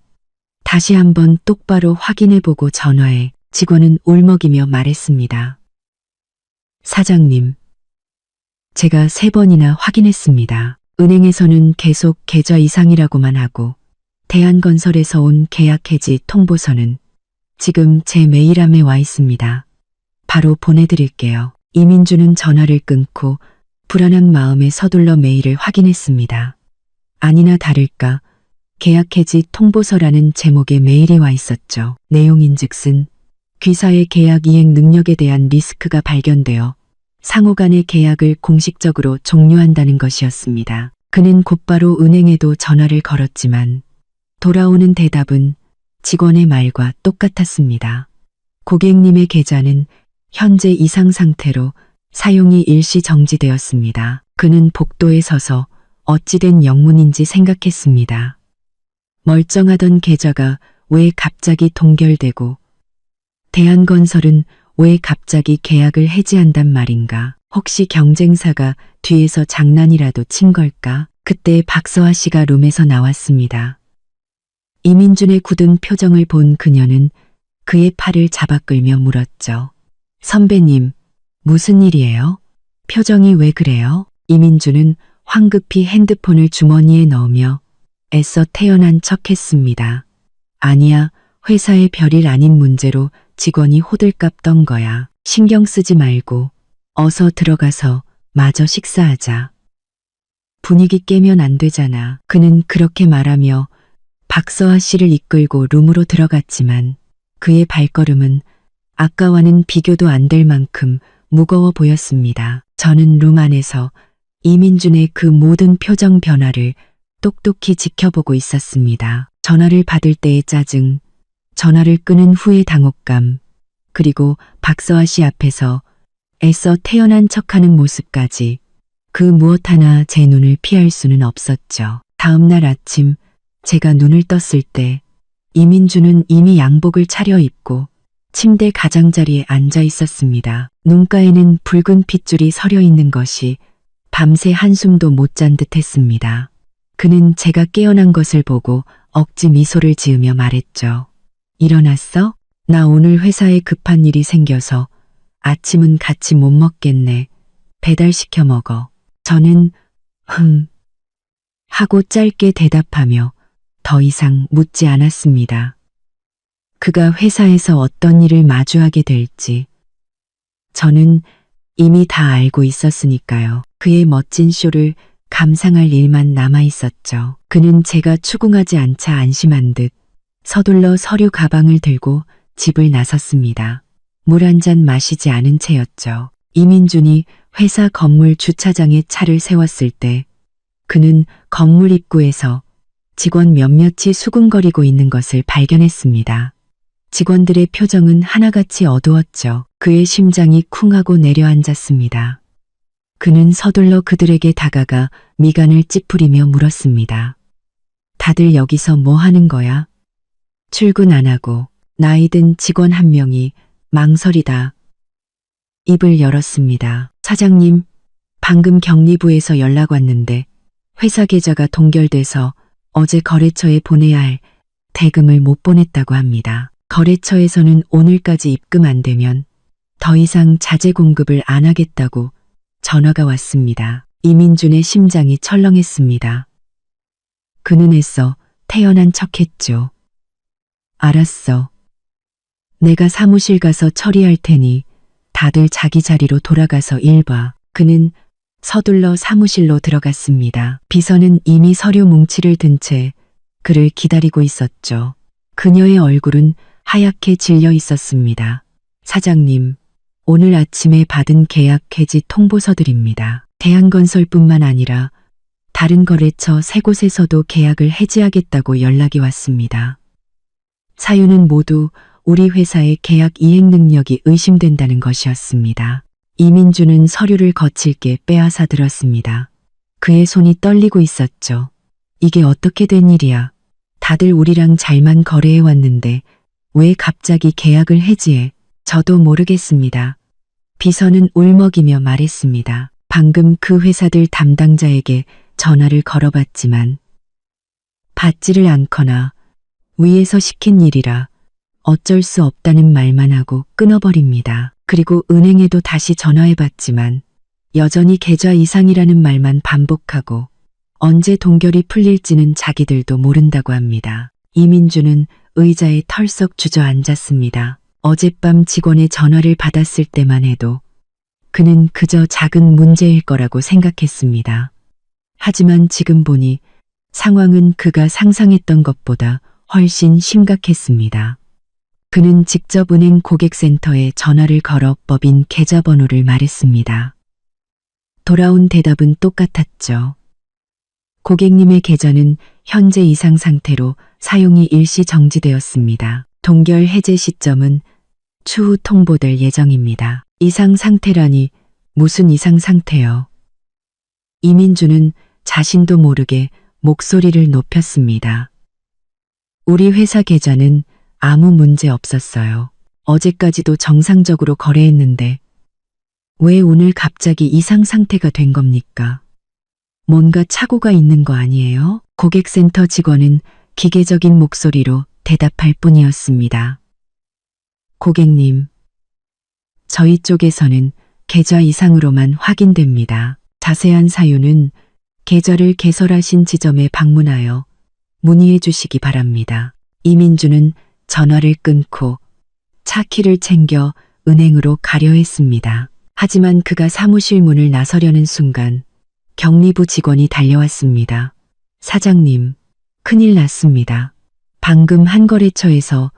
다시 한번 똑바로 확인해보고 전화해. 직원은 울먹이며 말했습니다. 사장님, 제가 3번이나 확인했습니다. 은행에서는 계속 계좌 이상이라고만 하고 대한건설에서 온 계약 해지 통보서는 지금 제 메일함에 와 있습니다. 바로 보내드릴게요. 이민준은 전화를 끊고 불안한 마음에 서둘러 메일을 확인했습니다. 아니나 다를까 계약 해지 통보서라는 제목의 메일이 와 있었죠. 내용인즉슨 귀사의 계약 이행 능력에 대한 리스크가 발견되어 상호 간의 계약을 공식적으로 종료한다는 것이었습니다. 그는 곧바로 은행에도 전화를 걸었지만 돌아오는 대답은 직원의 말과 똑같았습니다. 고객님의 계좌는 현재 이상 상태로 사용이 일시 정지되었습니다. 그는 복도에 서서 어찌된 영문인지 생각했습니다. 멀쩡하던 계좌가 왜 갑자기 동결되고 대한건설은 왜 갑자기 계약을 해지한단 말인가? 혹시 경쟁사가 뒤에서 장난이라도 친 걸까? 그때 박서아 씨가 룸에서 나왔습니다. 이민준의 굳은 표정을 본 그녀는 그의 팔을 잡아 끌며 물었죠. 선배님, 무슨 일이에요? 표정이 왜 그래요? 이민준은 황급히 핸드폰을 주머니에 넣으며 애써 태연한 척했습니다. 아니야, 회사의 별일 아닌 문제로 직원이 호들갑 떤 거야. 신경 쓰지 말고 어서 들어가서 마저 식사하자. 분위기 깨면 안 되잖아. 그는 그렇게 말하며 박서아 씨를 이끌고 룸으로 들어갔지만 그의 발걸음은 아까와는 비교도 안 될 만큼 무거워 보였습니다. 저는 룸 안에서 이민준의 그 모든 표정 변화를 똑똑히 지켜보고 있었습니다. 전화를 받을 때의 짜증, 전화를 끊은 후의 당혹감, 그리고 박서아 씨 앞에서 애써 태연한 척하는 모습까지 그 무엇 하나 제 눈을 피할 수는 없었죠. 다음 날 아침 제가 눈을 떴을 때 이민주는 이미 양복을 차려입고 침대 가장자리에 앉아 있었습니다. 눈가에는 붉은 핏줄이 서려 있는 것이 밤새 한숨도 못 잔 듯 했습니다. 그는 제가 깨어난 것을 보고 억지 미소를 지으며 말했죠. 일어났어? 나 오늘 회사에 급한 일이 생겨서 아침은 같이 못 먹겠네. 배달시켜 먹어. 저는 하고 짧게 대답하며 더 이상 묻지 않았습니다. 그가 회사에서 어떤 일을 마주하게 될지 저는 이미 다 알고 있었으니까요. 그의 멋진 쇼를 감상할 일만 남아 있었죠. 그는 제가 추궁하지 않자 안심한 듯 서둘러 서류 가방을 들고 집을 나섰습니다. 물 한 잔 마시지 않은 채였죠. 이민준이 회사 건물 주차장에 차를 세웠을 때 그는 건물 입구에서 직원 몇몇이 수군거리고 있는 것을 발견했습니다. 직원들의 표정은 하나같이 어두웠죠. 그의 심장이 쿵하고 내려앉았습니다. 그는 서둘러 그들에게 다가가 미간을 찌푸리며 물었습니다. 다들 여기서 뭐 하는 거야? 출근 안 하고. 나이 든 직원 한 명이 망설이다 입을 열었습니다. 사장님, 방금 경리부에서 연락 왔는데 회사 계좌가 동결돼서 어제 거래처에 보내야 할 대금을 못 보냈다고 합니다. 거래처에서는 오늘까지 입금 안 되면 더 이상 자재 공급을 안 하겠다고 전화가 왔습니다. 이민준의 심장이 철렁했습니다. 그는 애써 태연한 척했죠. 알았어. 내가 사무실 가서 처리할 테니 다들 자기 자리로 돌아가서 일 봐. 그는 서둘러 사무실로 들어갔습니다. 비서는 이미 서류 뭉치를 든 채 그를 기다리고 있었죠. 그녀의 얼굴은 하얗게 질려 있었습니다. 사장님, 오늘 아침에 받은 계약 해지 통보서들입니다. 대한건설뿐만 아니라 다른 거래처 3곳에서도 계약을 해지하겠다고 연락이 왔습니다. 사유는 모두 우리 회사의 계약 이행 능력이 의심된다는 것이었습니다. 이민주는 서류를 거칠게 빼앗아 들었습니다. 그의 손이 떨리고 있었죠. 이게 어떻게 된 일이야? 다들 우리랑 잘만 거래해 왔는데 왜 갑자기 계약을 해지해? 저도 모르겠습니다. 비서는 울먹이며 말했습니다. 방금 그 회사들 담당자에게 전화를 걸어봤지만 받지를 않거나 위에서 시킨 일이라 어쩔 수 없다는 말만 하고 끊어버립니다. 그리고 은행에도 다시 전화해봤지만 여전히 계좌 이상이라는 말만 반복하고 언제 동결이 풀릴지는 자기들도 모른다고 합니다. 이민주는 의자에 털썩 주저앉았습니다. 어젯밤 직원의 전화를 받았을 때만 해도 그는 그저 작은 문제일 거라고 생각했습니다. 하지만 지금 보니 상황은 그가 상상했던 것보다 훨씬 심각했습니다. 그는 직접 은행 고객센터에 전화를 걸어 법인 계좌번호를 말했습니다. 돌아온 대답은 똑같았죠. 고객님의 계좌는 현재 이상 상태로 사용이 일시 정지되었습니다. 동결 해제 시점은 추후 통보될 예정입니다. 이상 상태라니 무슨 이상 상태요? 이민주는 자신도 모르게 목소리를 높였습니다. 우리 회사 계좌는 아무 문제 없었어요. 어제까지도 정상적으로 거래했는데 왜 오늘 갑자기 이상 상태가 된 겁니까? 뭔가 착오가 있는 거 아니에요? 고객센터 직원은 기계적인 목소리로 대답할 뿐이었습니다. 고객님, 저희 쪽에서는 계좌 이상으로만 확인됩니다. 자세한 사유는 계좌를 개설하신 지점에 방문하여 문의해 주시기 바랍니다. 이민주는 전화를 끊고 차 키를 챙겨 은행으로 가려 했습니다. 하지만 그가 사무실 문을 나서려는 순간 경리부 직원이 달려왔습니다. 사장님, 큰일 났습니다. 방금 한 거래처에서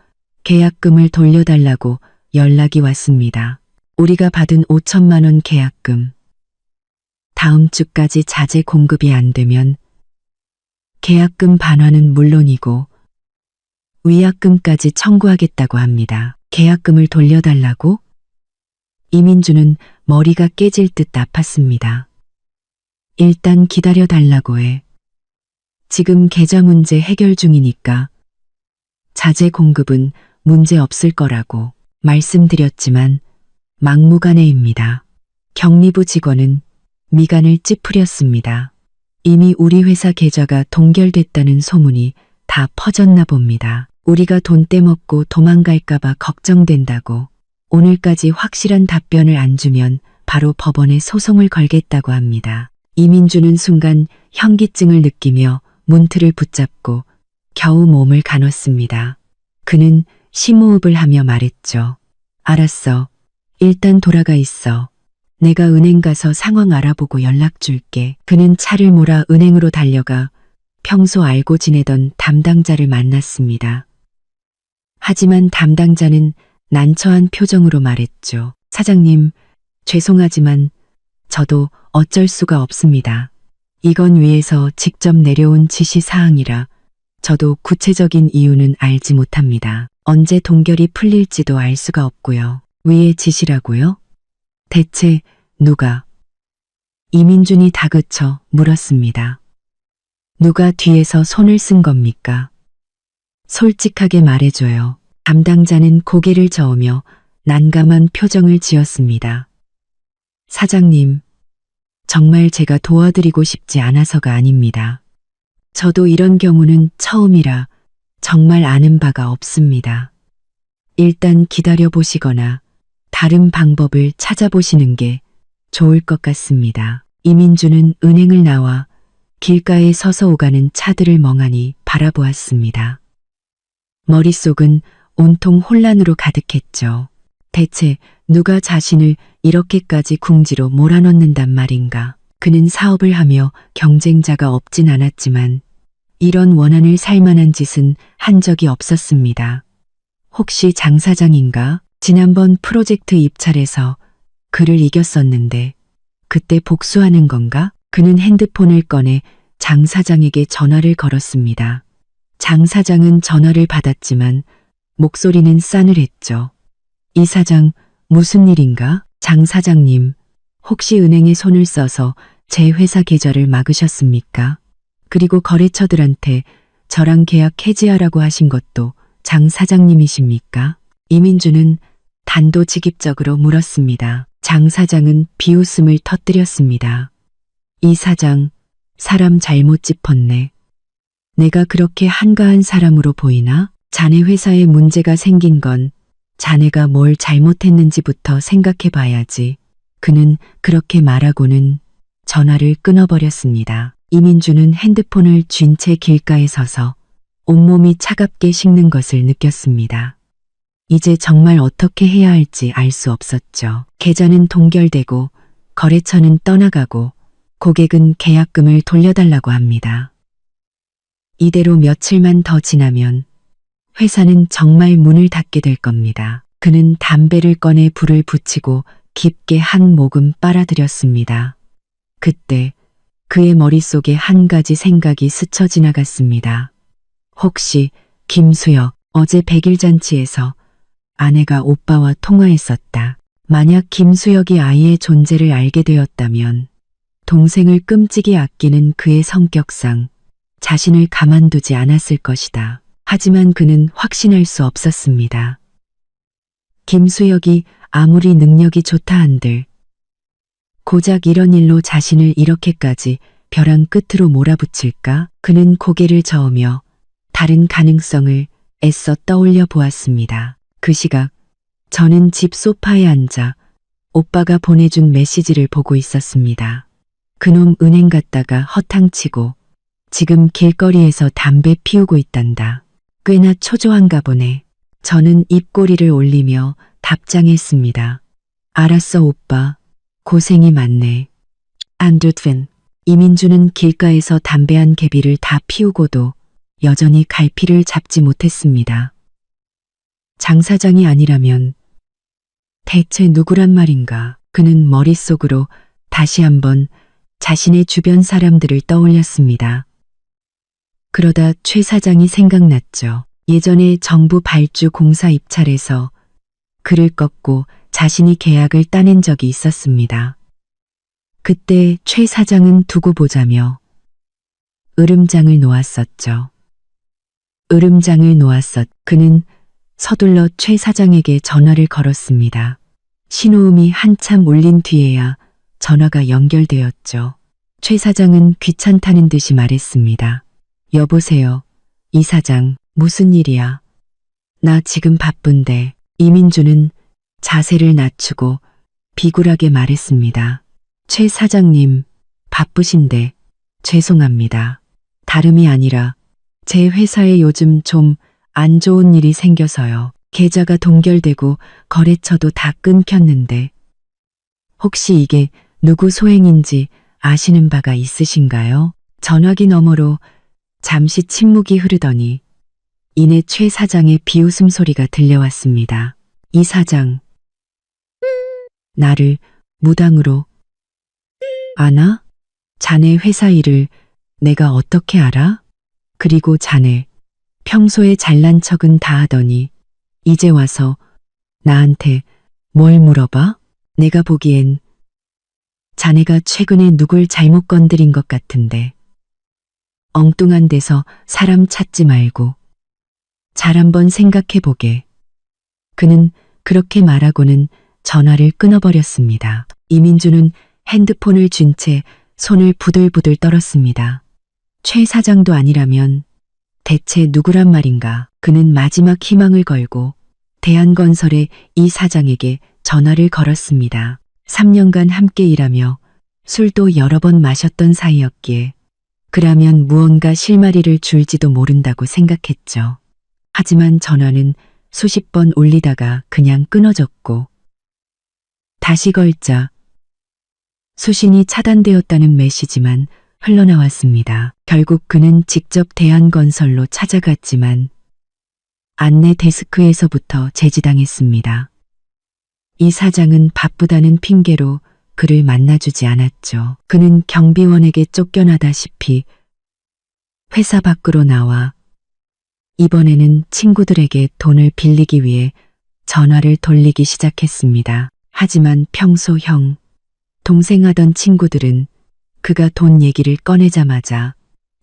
계약금을 돌려달라고 연락이 왔습니다. 우리가 받은 5천만 원 계약금. 다음 주까지 자재 공급이 안 되면 계약금 반환은 물론이고 위약금까지 청구하겠다고 합니다. 계약금을 돌려달라고? 이민주는 머리가 깨질 듯 아팠습니다. 일단 기다려달라고 해. 지금 계좌 문제 해결 중이니까 자재 공급은 문제 없을 거라고 말씀드렸지만 막무가내입니다. 경리부 직원은 미간을 찌푸렸습니다. 이미 우리 회사 계좌가 동결됐다는 소문이 다 퍼졌나 봅니다. 우리가 돈 떼먹고 도망갈까봐 걱정된다고 오늘까지 확실한 답변을 안 주면 바로 법원에 소송을 걸겠다고 합니다. 이민주는 순간 현기증을 느끼며 문틀을 붙잡고 겨우 몸을 가눴습니다. 그는 심호흡을 하며 말했죠. 알았어. 일단 돌아가 있어. 내가 은행 가서 상황 알아보고 연락 줄게. 그는 차를 몰아 은행으로 달려가 평소 알고 지내던 담당자를 만났습니다. 하지만 담당자는 난처한 표정으로 말했죠. 사장님, 죄송하지만 저도 어쩔 수가 없습니다. 이건 위에서 직접 내려온 지시사항이라 저도 구체적인 이유는 알지 못합니다. 언제 동결이 풀릴지도 알 수가 없고요. 위의 지시라고요? 대체 누가? 이민준이 다그쳐 물었습니다. 누가 뒤에서 손을 쓴 겁니까? 솔직하게 말해줘요. 담당자는 고개를 저으며 난감한 표정을 지었습니다. 사장님, 정말 제가 도와드리고 싶지 않아서가 아닙니다. 저도 이런 경우는 처음이라 정말 아는 바가 없습니다. 일단 기다려보시거나 다른 방법을 찾아보시는 게 좋을 것 같습니다. 이민주는 은행을 나와 길가에 서서 오가는 차들을 멍하니 바라보았습니다. 머릿속은 온통 혼란으로 가득했죠. 대체 누가 자신을 이렇게까지 궁지로 몰아넣는단 말인가. 그는 사업을 하며 경쟁자가 없진 않았지만 이런 원한을 살 만한 짓은 한 적이 없었습니다. 혹시 장 사장인가? 지난번 프로젝트 입찰에서 그를 이겼었는데 그때 복수하는 건가? 그는 핸드폰을 꺼내 장 사장에게 전화를 걸었습니다. 장 사장은 전화를 받았지만 목소리는 싸늘했죠. 이 사장, 무슨 일인가? 장 사장님, 혹시 은행에 손을 써서 제 회사 계좌를 막으셨습니까? 그리고 거래처들한테 저랑 계약 해지하라고 하신 것도 장 사장님이십니까? 이민주는 단도직입적으로 물었습니다. 장 사장은 비웃음을 터뜨렸습니다. 이 사장, 사람 잘못 짚었네. 내가 그렇게 한가한 사람으로 보이나? 자네 회사에 문제가 생긴 건 자네가 뭘 잘못했는지부터 생각해 봐야지. 그는 그렇게 말하고는 전화를 끊어버렸습니다. 이민주는 핸드폰을 쥔 채 길가에 서서 온몸이 차갑게 식는 것을 느꼈습니다. 이제 정말 어떻게 해야 할지 알 수 없었죠. 계좌는 동결되고 거래처는 떠나가고 고객은 계약금을 돌려달라고 합니다. 이대로 며칠만 더 지나면 회사는 정말 문을 닫게 될 겁니다. 그는 담배를 꺼내 불을 붙이고 깊게 한 모금 빨아들였습니다. 그때 그의 머릿속에 한 가지 생각이 스쳐 지나갔습니다. 혹시 김수혁, 어제 백일잔치에서 아내가 오빠와 통화했었다. 만약 김수혁이 아이의 존재를 알게 되었다면 동생을 끔찍이 아끼는 그의 성격상 자신을 가만두지 않았을 것이다. 하지만 그는 확신할 수 없었습니다. 김수혁이 아무리 능력이 좋다 한들 고작 이런 일로 자신을 이렇게까지 벼랑 끝으로 몰아붙일까? 그는 고개를 저으며 다른 가능성을 애써 떠올려 보았습니다. 그 시각 저는 집 소파에 앉아 오빠가 보내준 메시지를 보고 있었습니다. 그놈 은행 갔다가 허탕치고 지금 길거리에서 담배 피우고 있단다. 꽤나 초조한가 보네. 저는 입꼬리를 올리며 답장했습니다. 알았어 오빠. 고생이 많네. 안드튼 이민주는 길가에서 담배 한 개비를 다 피우고도 여전히 갈피를 잡지 못했습니다. 장 사장이 아니라면 대체 누구란 말인가? 그는 머릿속으로 다시 한번 자신의 주변 사람들을 떠올렸습니다. 그러다 최 사장이 생각났죠. 예전에 정부 발주 공사 입찰에서 그를 꺾고 자신이 계약을 따낸 적이 있었습니다. 그때 최 사장은 두고 보자며 으름장을 놓았었죠. 으름장을 놓았었. 그는 서둘러 최 사장에게 전화를 걸었습니다. 신호음이 한참 울린 뒤에야 전화가 연결되었죠. 최 사장은 귀찮다는 듯이 말했습니다. 여보세요. 이 사장, 무슨 일이야? 나 지금 바쁜데. 이민주는 자세를 낮추고 비굴하게 말했습니다. 최 사장님, 바쁘신데 죄송합니다. 다름이 아니라 제 회사에 요즘 좀 안 좋은 일이 생겨서요. 계좌가 동결되고 거래처도 다 끊겼는데 혹시 이게 누구 소행인지 아시는 바가 있으신가요? 전화기 너머로 잠시 침묵이 흐르더니 이내 최 사장의 비웃음 소리가 들려왔습니다. 이 사장, 나를 무당으로 아나? 자네 회사 일을 내가 어떻게 알아? 그리고 자네 평소에 잘난 척은 다 하더니 이제 와서 나한테 뭘 물어봐? 내가 보기엔 자네가 최근에 누굴 잘못 건드린 것 같은데 엉뚱한 데서 사람 찾지 말고 잘 한번 생각해 보게. 그는 그렇게 말하고는 전화를 끊어버렸습니다. 이민주는 핸드폰을 쥔 채 손을 부들부들 떨었습니다. 최 사장도 아니라면 대체 누구란 말인가. 그는 마지막 희망을 걸고 대한건설의 이 사장에게 전화를 걸었습니다. 3년간 함께 일하며 술도 여러 번 마셨던 사이였기에 그라면 무언가 실마리를 줄지도 모른다고 생각했죠. 하지만 전화는 수십 번 울리다가 그냥 끊어졌고 다시 걸자 수신이 차단되었다는 메시지만 흘러나왔습니다. 결국 그는 직접 대한건설로 찾아갔지만 안내 데스크에서부터 제지당했습니다. 이 사장은 바쁘다는 핑계로 그를 만나주지 않았죠. 그는 경비원에게 쫓겨나다시피 회사 밖으로 나와 이번에는 친구들에게 돈을 빌리기 위해 전화를 돌리기 시작했습니다. 하지만 평소 형, 동생 하던 친구들은 그가 돈 얘기를 꺼내자마자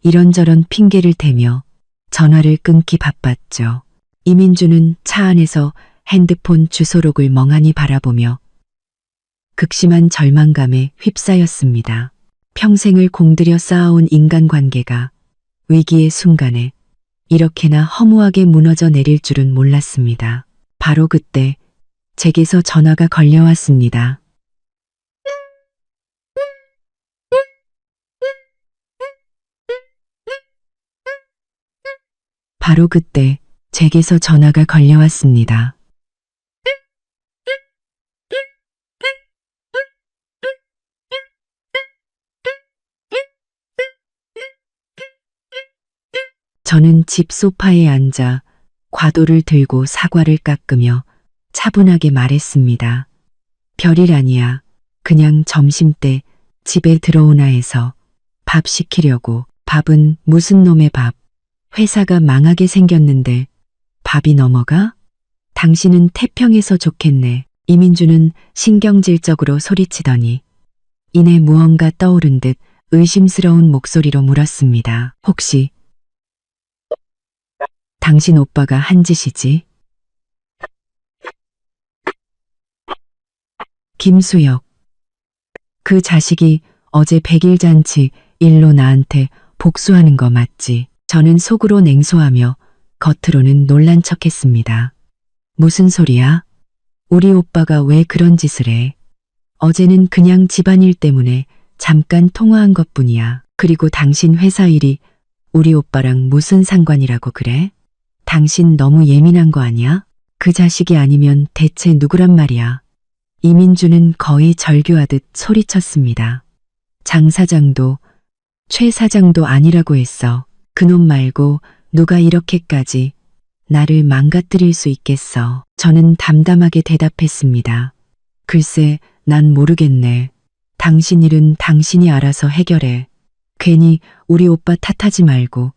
이런저런 핑계를 대며 전화를 끊기 바빴죠. 이민주는 차 안에서 핸드폰 주소록을 멍하니 바라보며 극심한 절망감에 휩싸였습니다. 평생을 공들여 쌓아온 인간관계가 위기의 순간에 이렇게나 허무하게 무너져 내릴 줄은 몰랐습니다. 바로 그때 댁에서 전화가 걸려왔습니다. 바로 그때 댁에서 전화가 걸려왔습니다. 저는 집 소파에 앉아 과도를 들고 사과를 깎으며 차분하게 말했습니다. 별일 아니야. 그냥 점심때 집에 들어오나 해서 밥 시키려고. 밥은 무슨 놈의 밥. 회사가 망하게 생겼는데 밥이 넘어가? 당신은 태평해서 좋겠네. 이민주는 신경질적으로 소리치더니 이내 무언가 떠오른 듯 의심스러운 목소리로 물었습니다. 혹시 당신 오빠가 한 짓이지? 김수혁. 그 자식이 어제 백일잔치 일로 나한테 복수하는 거 맞지? 저는 속으로 냉소하며 겉으로는 놀란 척했습니다. 무슨 소리야? 우리 오빠가 왜 그런 짓을 해? 어제는 그냥 집안일 때문에 잠깐 통화한 것뿐이야. 그리고 당신 회사 일이 우리 오빠랑 무슨 상관이라고 그래? 당신 너무 예민한 거 아니야? 그 자식이 아니면 대체 누구란 말이야? 이민주는 거의 절규하듯 소리쳤습니다. 장 사장도 최 사장도 아니라고 했어. 그놈 말고 누가 이렇게까지 나를 망가뜨릴 수 있겠어. 저는 담담하게 대답했습니다. 글쎄, 난 모르겠네. 당신 일은 당신이 알아서 해결해. 괜히 우리 오빠 탓하지 말고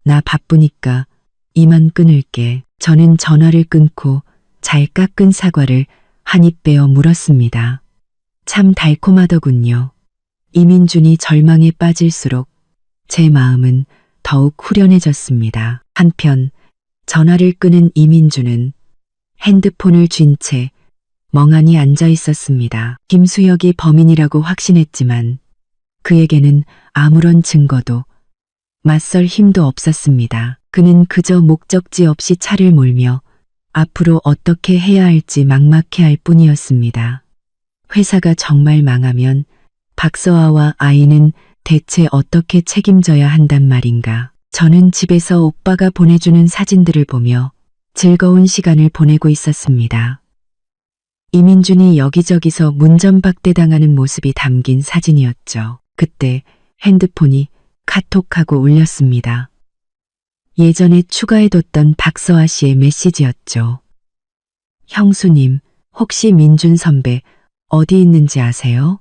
나 바쁘니까 이만 끊을게. 저는 전화를 끊고 잘 깎은 사과를 한 입 베어 물었습니다. 참 달콤하더군요. 이민준이 절망에 빠질수록 제 마음은 더욱 후련해졌습니다. 한편 전화를 끄는 이민준은 핸드폰을 쥔 채 멍하니 앉아 있었습니다. 김수혁이 범인이라고 확신했지만 그에게는 아무런 증거도 맞설 힘도 없었습니다. 그는 그저 목적지 없이 차를 몰며 앞으로 어떻게 해야 할지 막막해할 뿐이었습니다. 회사가 정말 망하면 박서아와 아이는 대체 어떻게 책임져야 한단 말인가. 저는 집에서 오빠가 보내주는 사진들을 보며 즐거운 시간을 보내고 있었습니다. 이민준이 여기저기서 문전박대당하는 모습이 담긴 사진이었죠. 그때 핸드폰이 카톡하고 울렸습니다. 예전에 추가해뒀던 박서아 씨의 메시지였죠. 형수님, 혹시 민준 선배 어디 있는지 아세요?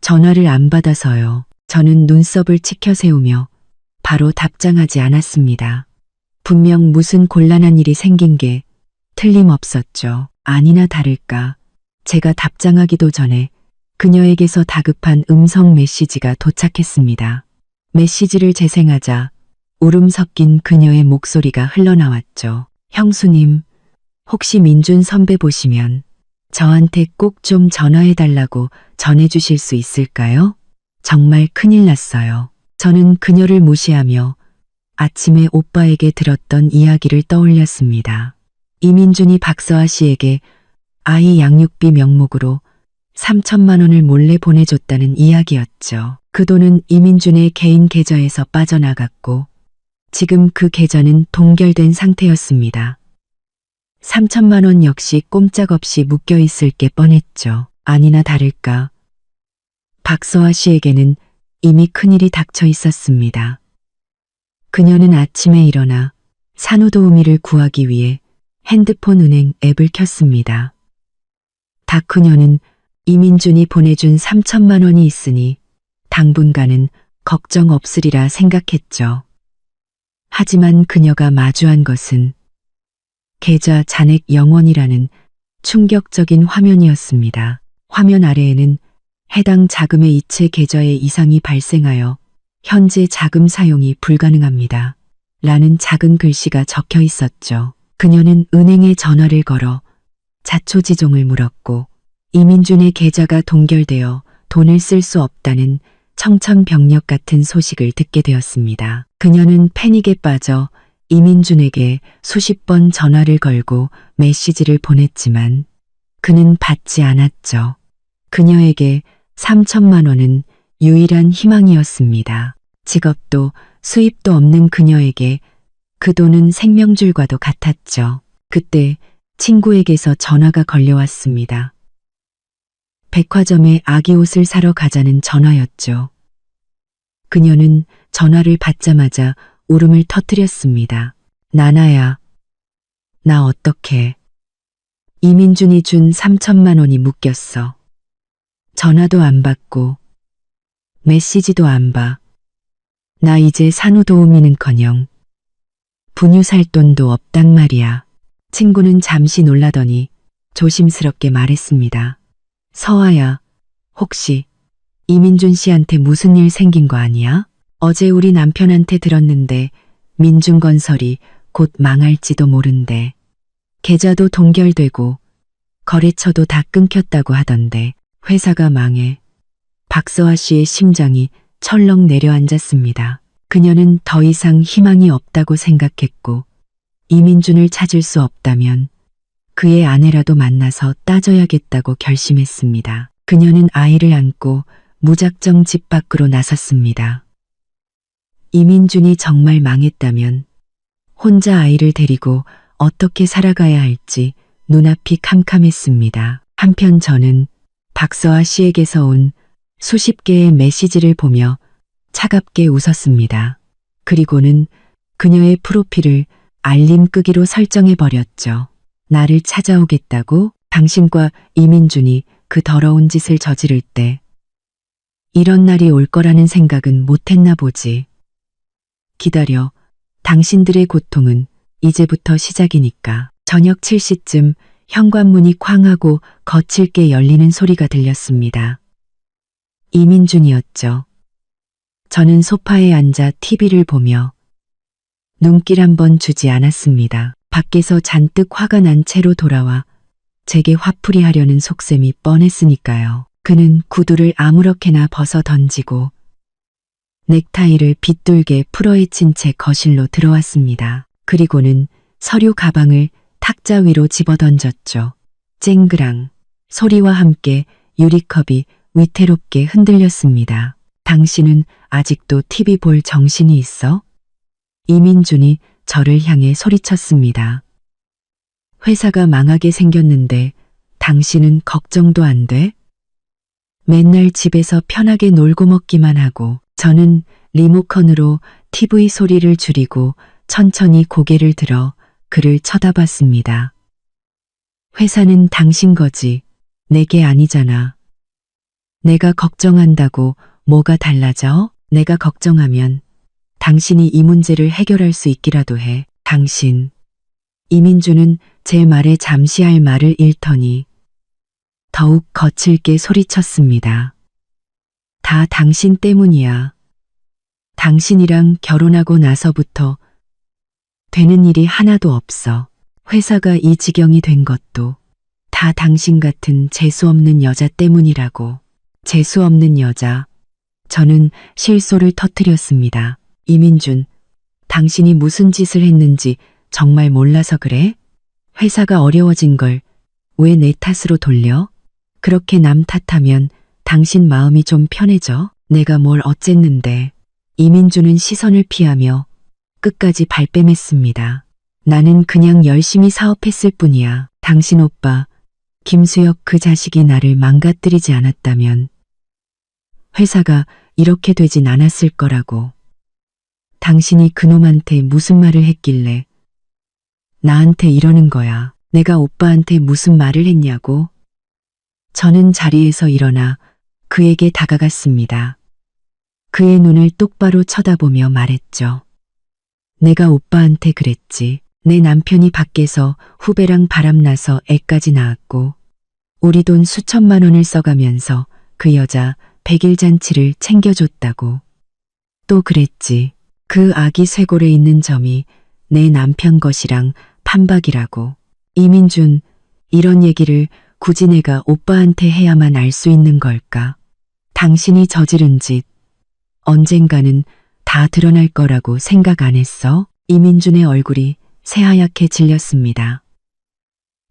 전화를 안 받아서요. 저는 눈썹을 치켜세우며 바로 답장하지 않았습니다. 분명 무슨 곤란한 일이 생긴 게 틀림없었죠. 아니나 다를까 제가 답장하기도 전에 그녀에게서 다급한 음성 메시지가 도착했습니다. 메시지를 재생하자 울음 섞인 그녀의 목소리가 흘러나왔죠. 형수님, 혹시 민준 선배 보시면 저한테 꼭 좀 전화해달라고 전해주실 수 있을까요? 정말 큰일 났어요. 저는 그녀를 무시하며 아침에 오빠에게 들었던 이야기를 떠올렸습니다. 이민준이 박서아 씨에게 아이 양육비 명목으로 3천만 원을 몰래 보내줬다는 이야기였죠. 그 돈은 이민준의 개인 계좌에서 빠져나갔고 지금 그 계좌는 동결된 상태였습니다. 3천만 원 역시 꼼짝없이 묶여있을 게 뻔했죠. 아니나 다를까 박서아 씨에게는 이미 큰일이 닥쳐 있었습니다. 그녀는 아침에 일어나 산후도우미를 구하기 위해 핸드폰 은행 앱을 켰습니다. 그녀는 이민준이 보내준 3천만 원이 있으니 당분간은 걱정 없으리라 생각했죠. 하지만 그녀가 마주한 것은 계좌 잔액 0원이라는 충격적인 화면이었습니다. 화면 아래에는 해당 자금의 이체 계좌에 이상이 발생하여 현재 자금 사용이 불가능합니다. 라는 작은 글씨가 적혀 있었죠. 그녀는 은행에 전화를 걸어 자초지종을 물었고 이민준의 계좌가 동결되어 돈을 쓸 수 없다는 청천벽력 같은 소식을 듣게 되었습니다. 그녀는 패닉에 빠져 이민준에게 수십 번 전화를 걸고 메시지를 보냈지만 그는 받지 않았죠. 그녀에게 3천만 원은 유일한 희망이었습니다. 직업도 수입도 없는 그녀에게 그 돈은 생명줄과도 같았죠. 그때 친구에게서 전화가 걸려왔습니다. 백화점에 아기 옷을 사러 가자는 전화였죠. 그녀는 전화를 받자마자 울음을 터뜨렸습니다. 나나야, 나 어떡해. 이민준이 준 3천만 원이 묶였어. 전화도 안 받고 메시지도 안 봐. 나 이제 산후도우미는커녕 분유 살 돈도 없단 말이야. 친구는 잠시 놀라더니 조심스럽게 말했습니다. 서아야, 혹시 이민준 씨한테 무슨 일 생긴 거 아니야? 어제 우리 남편한테 들었는데 민준건설이 곧 망할지도 모른대. 계좌도 동결되고 거래처도 다 끊겼다고 하던데 회사가 망해 박서아 씨의 심장이 철렁 내려앉았습니다. 그녀는 더 이상 희망이 없다고 생각했고 이민준을 찾을 수 없다면 그의 아내라도 만나서 따져야겠다고 결심했습니다. 그녀는 아이를 안고 무작정 집 밖으로 나섰습니다. 이민준이 정말 망했다면 혼자 아이를 데리고 어떻게 살아가야 할지 눈앞이 캄캄했습니다. 한편 저는 박서아 씨에게서 온 수십 개의 메시지를 보며 차갑게 웃었습니다. 그리고는 그녀의 프로필을 알림 끄기로 설정해버렸죠. 나를 찾아오겠다고? 당신과 이민준이 그 더러운 짓을 저지를 때 이런 날이 올 거라는 생각은 못했나 보지. 기다려, 당신들의 고통은 이제부터 시작이니까. 저녁 7시쯤 현관문이 쾅 하고 거칠게 열리는 소리가 들렸습니다. 이민준이었죠. 저는 소파에 앉아 TV를 보며 눈길 한번 주지 않았습니다. 밖에서 잔뜩 화가 난 채로 돌아와 제게 화풀이 하려는 속셈이 뻔했으니까요. 그는 구두를 아무렇게나 벗어 던지고 넥타이를 빗돌게 풀어헤친 채 거실로 들어왔습니다. 그리고는 서류 가방을 탁자 위로 집어던졌죠. 쨍그랑 소리와 함께 유리컵이 위태롭게 흔들렸습니다. 당신은 아직도 TV 볼 정신이 있어? 이민준이 저를 향해 소리쳤습니다. 회사가 망하게 생겼는데 당신은 걱정도 안 돼? 맨날 집에서 편하게 놀고 먹기만 하고. 저는 리모컨으로 TV 소리를 줄이고 천천히 고개를 들어 그를 쳐다봤습니다. 회사는 당신 거지, 내게 아니잖아. 내가 걱정한다고 뭐가 달라져? 내가 걱정하면 당신이 이 문제를 해결할 수 있기라도 해. 당신. 이민주는 제 말에 잠시 할 말을 잃더니 더욱 거칠게 소리쳤습니다. 다 당신 때문이야. 당신이랑 결혼하고 나서부터 되는 일이 하나도 없어. 회사가 이 지경이 된 것도 다 당신 같은 재수없는 여자 때문이라고. 재수없는 여자. 저는 실소를 터뜨렸습니다. 이민준, 당신이 무슨 짓을 했는지 정말 몰라서 그래? 회사가 어려워진 걸 왜 내 탓으로 돌려? 그렇게 남 탓하면 당신 마음이 좀 편해져? 내가 뭘 어쨌는데. 이민주는 시선을 피하며 끝까지 발뺌했습니다. 나는 그냥 열심히 사업했을 뿐이야. 당신 오빠, 김수혁 그 자식이 나를 망가뜨리지 않았다면 회사가 이렇게 되진 않았을 거라고. 당신이 그놈한테 무슨 말을 했길래 나한테 이러는 거야. 내가 오빠한테 무슨 말을 했냐고. 저는 자리에서 일어나 그에게 다가갔습니다. 그의 눈을 똑바로 쳐다보며 말했죠. 내가 오빠한테 그랬지. 내 남편이 밖에서 후배랑 바람나서 애까지 낳았고 우리 돈 수천만 원을 써가면서 그 여자 100일 잔치를 챙겨줬다고. 또 그랬지. 그 아기 쇄골에 있는 점이 내 남편 것이랑 판박이라고. 이민준, 이런 얘기를 굳이 내가 오빠한테 해야만 알 수 있는 걸까? 당신이 저지른 짓 언젠가는 다 드러날 거라고 생각 안 했어? 이민준의 얼굴이 새하얗게 질렸습니다.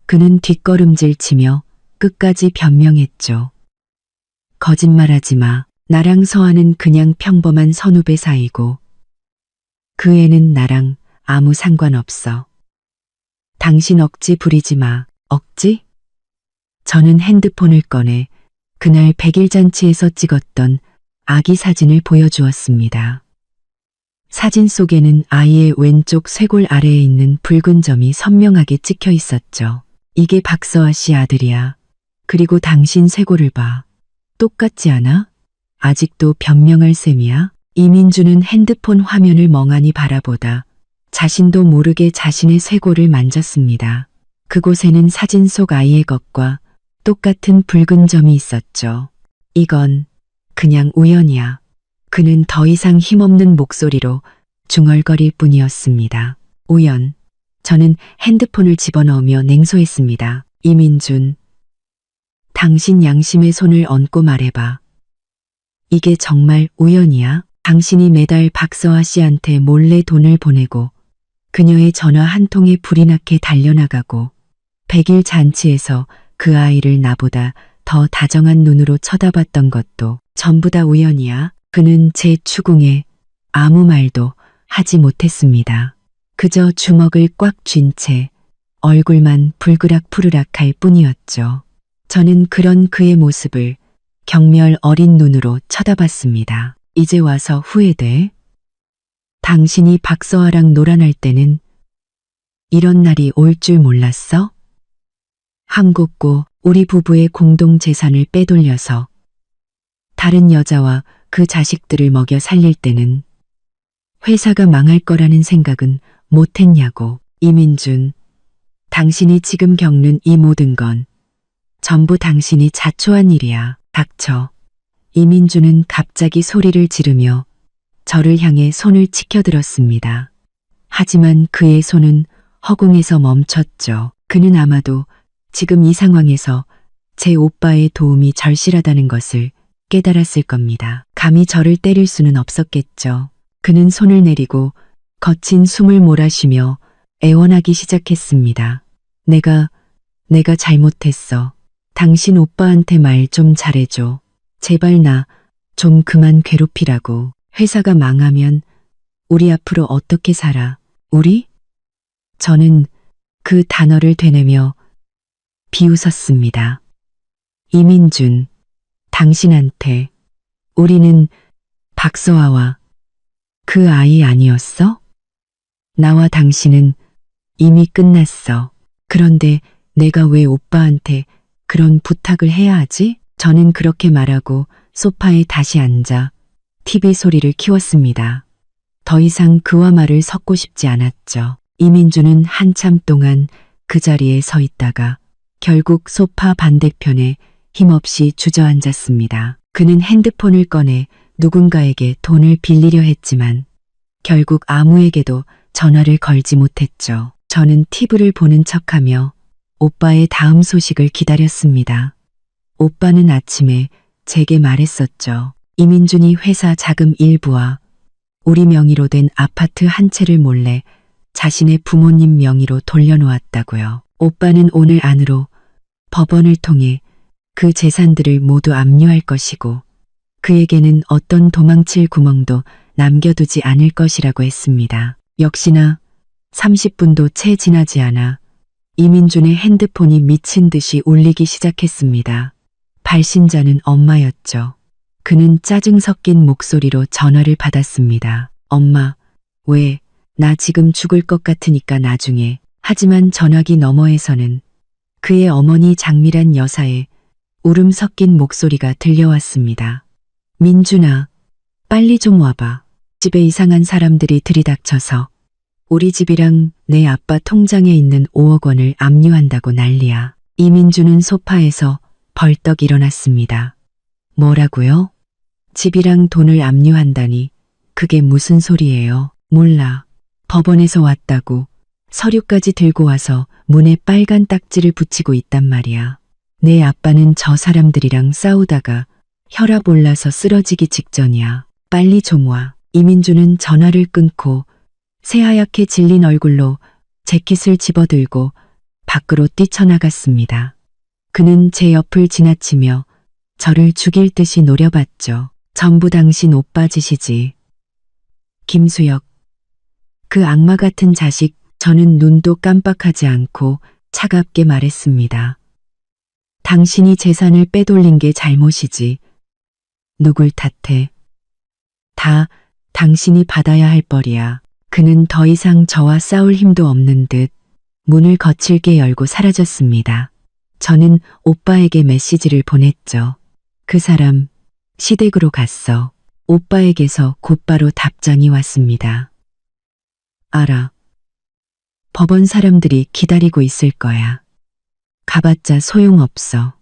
그는 뒷걸음질 치며 끝까지 변명했죠. 거짓말하지 마. 나랑 서아는 그냥 평범한 선후배 사이고 그 애는 나랑 아무 상관없어. 당신 억지 부리지 마. 억지? 저는 핸드폰을 꺼내 그날 100일 잔치에서 찍었던 아기 사진을 보여주었습니다. 사진 속에는 아이의 왼쪽 쇄골 아래에 있는 붉은 점이 선명하게 찍혀 있었죠. 이게 박서아 씨 아들이야. 그리고 당신 쇄골을 봐. 똑같지 않아? 아직도 변명할 셈이야? 이민주는 핸드폰 화면을 멍하니 바라보다 자신도 모르게 자신의 쇄골을 만졌습니다. 그곳에는 사진 속 아이의 것과 똑같은 붉은 점이 있었죠. 이건 그냥 우연이야. 그는 더 이상 힘없는 목소리로 중얼거릴 뿐이었습니다. 우연. 저는 핸드폰을 집어넣으며 냉소했습니다. 이민준. 당신 양심의 손을 얹고 말해봐. 이게 정말 우연이야? 당신이 매달 박서아 씨한테 몰래 돈을 보내고 그녀의 전화 한 통에 불이 나게 달려나가고 100일 잔치에서 그 아이를 나보다 더 다정한 눈으로 쳐다봤던 것도 전부 다 우연이야. 그는 제 추궁에 아무 말도 하지 못했습니다. 그저 주먹을 꽉 쥔 채 얼굴만 불그락푸르락 할 뿐이었죠. 저는 그런 그의 모습을 경멸 어린 눈으로 쳐다봤습니다. 이제 와서 후회돼? 당신이 박서아랑 놀아날 때는 이런 날이 올 줄 몰랐어? 한국고 우리 부부의 공동 재산을 빼돌려서 다른 여자와 그 자식들을 먹여 살릴 때는 회사가 망할 거라는 생각은 못했냐고. 이민준, 당신이 지금 겪는 이 모든 건 전부 당신이 자초한 일이야. 닥쳐. 이민준은 갑자기 소리를 지르며 저를 향해 손을 치켜들었습니다. 하지만 그의 손은 허공에서 멈췄죠. 그는 아마도 지금 이 상황에서 제 오빠의 도움이 절실하다는 것을 깨달았을 겁니다. 감히 저를 때릴 수는 없었겠죠. 그는 손을 내리고 거친 숨을 몰아쉬며 애원하기 시작했습니다. 내가 잘못했어. 당신 오빠한테 말 좀 잘해줘. 제발 나 좀 그만 괴롭히라고. 회사가 망하면 우리 앞으로 어떻게 살아? 우리? 저는 그 단어를 되뇌며 비웃었습니다. 이민준, 당신한테 우리는 박서아와 그 아이 아니었어? 나와 당신은 이미 끝났어. 그런데 내가 왜 오빠한테 그런 부탁을 해야 하지? 저는 그렇게 말하고 소파에 다시 앉아 TV 소리를 키웠습니다. 더 이상 그와 말을 섞고 싶지 않았죠. 이민주는 한참 동안 그 자리에 서 있다가 결국 소파 반대편에 힘없이 주저앉았습니다. 그는 핸드폰을 꺼내 누군가에게 돈을 빌리려 했지만 결국 아무에게도 전화를 걸지 못했죠. 저는 TV를 보는 척하며 오빠의 다음 소식을 기다렸습니다. 오빠는 아침에 제게 말했었죠. 이민준이 회사 자금 일부와 우리 명의로 된 아파트 한 채를 몰래 자신의 부모님 명의로 돌려놓았다고요. 오빠는 오늘 안으로 법원을 통해 그 재산들을 모두 압류할 것이고 그에게는 어떤 도망칠 구멍도 남겨두지 않을 것이라고 했습니다. 역시나 30분도 채 지나지 않아 이민준의 핸드폰이 미친 듯이 울리기 시작했습니다. 발신자는 엄마였죠. 그는 짜증 섞인 목소리로 전화를 받았습니다. 엄마, 왜? 나 지금 죽을 것 같으니까 나중에. 하지만 전화기 너머에서는 그의 어머니 장미란 여사의 울음 섞인 목소리가 들려왔습니다. 민준아, 빨리 좀 와봐. 집에 이상한 사람들이 들이닥쳐서 우리 집이랑 내 아빠 통장에 있는 5억 원을 압류한다고 난리야. 이민준은 소파에서 벌떡 일어났습니다. 뭐라고요? 집이랑 돈을 압류한다니 그게 무슨 소리예요? 몰라. 법원에서 왔다고 서류까지 들고 와서 문에 빨간 딱지를 붙이고 있단 말이야. 내 아빠는 저 사람들이랑 싸우다가 혈압 올라서 쓰러지기 직전이야. 빨리 좀 와. 이민주는 전화를 끊고 새하얗게 질린 얼굴로 재킷을 집어들고 밖으로 뛰쳐나갔습니다. 그는 제 옆을 지나치며 저를 죽일 듯이 노려봤죠. 전부 당신 오빠 짓이지. 김수혁. 그 악마 같은 자식. 저는 눈도 깜빡하지 않고 차갑게 말했습니다. 당신이 재산을 빼돌린 게 잘못이지. 누굴 탓해? 다 당신이 받아야 할 벌이야. 그는 더 이상 저와 싸울 힘도 없는 듯 문을 거칠게 열고 사라졌습니다. 저는 오빠에게 메시지를 보냈죠. 그 사람 시댁으로 갔어. 오빠에게서 곧바로 답장이 왔습니다. 알아. 법원 사람들이 기다리고 있을 거야. 가봤자 소용없어.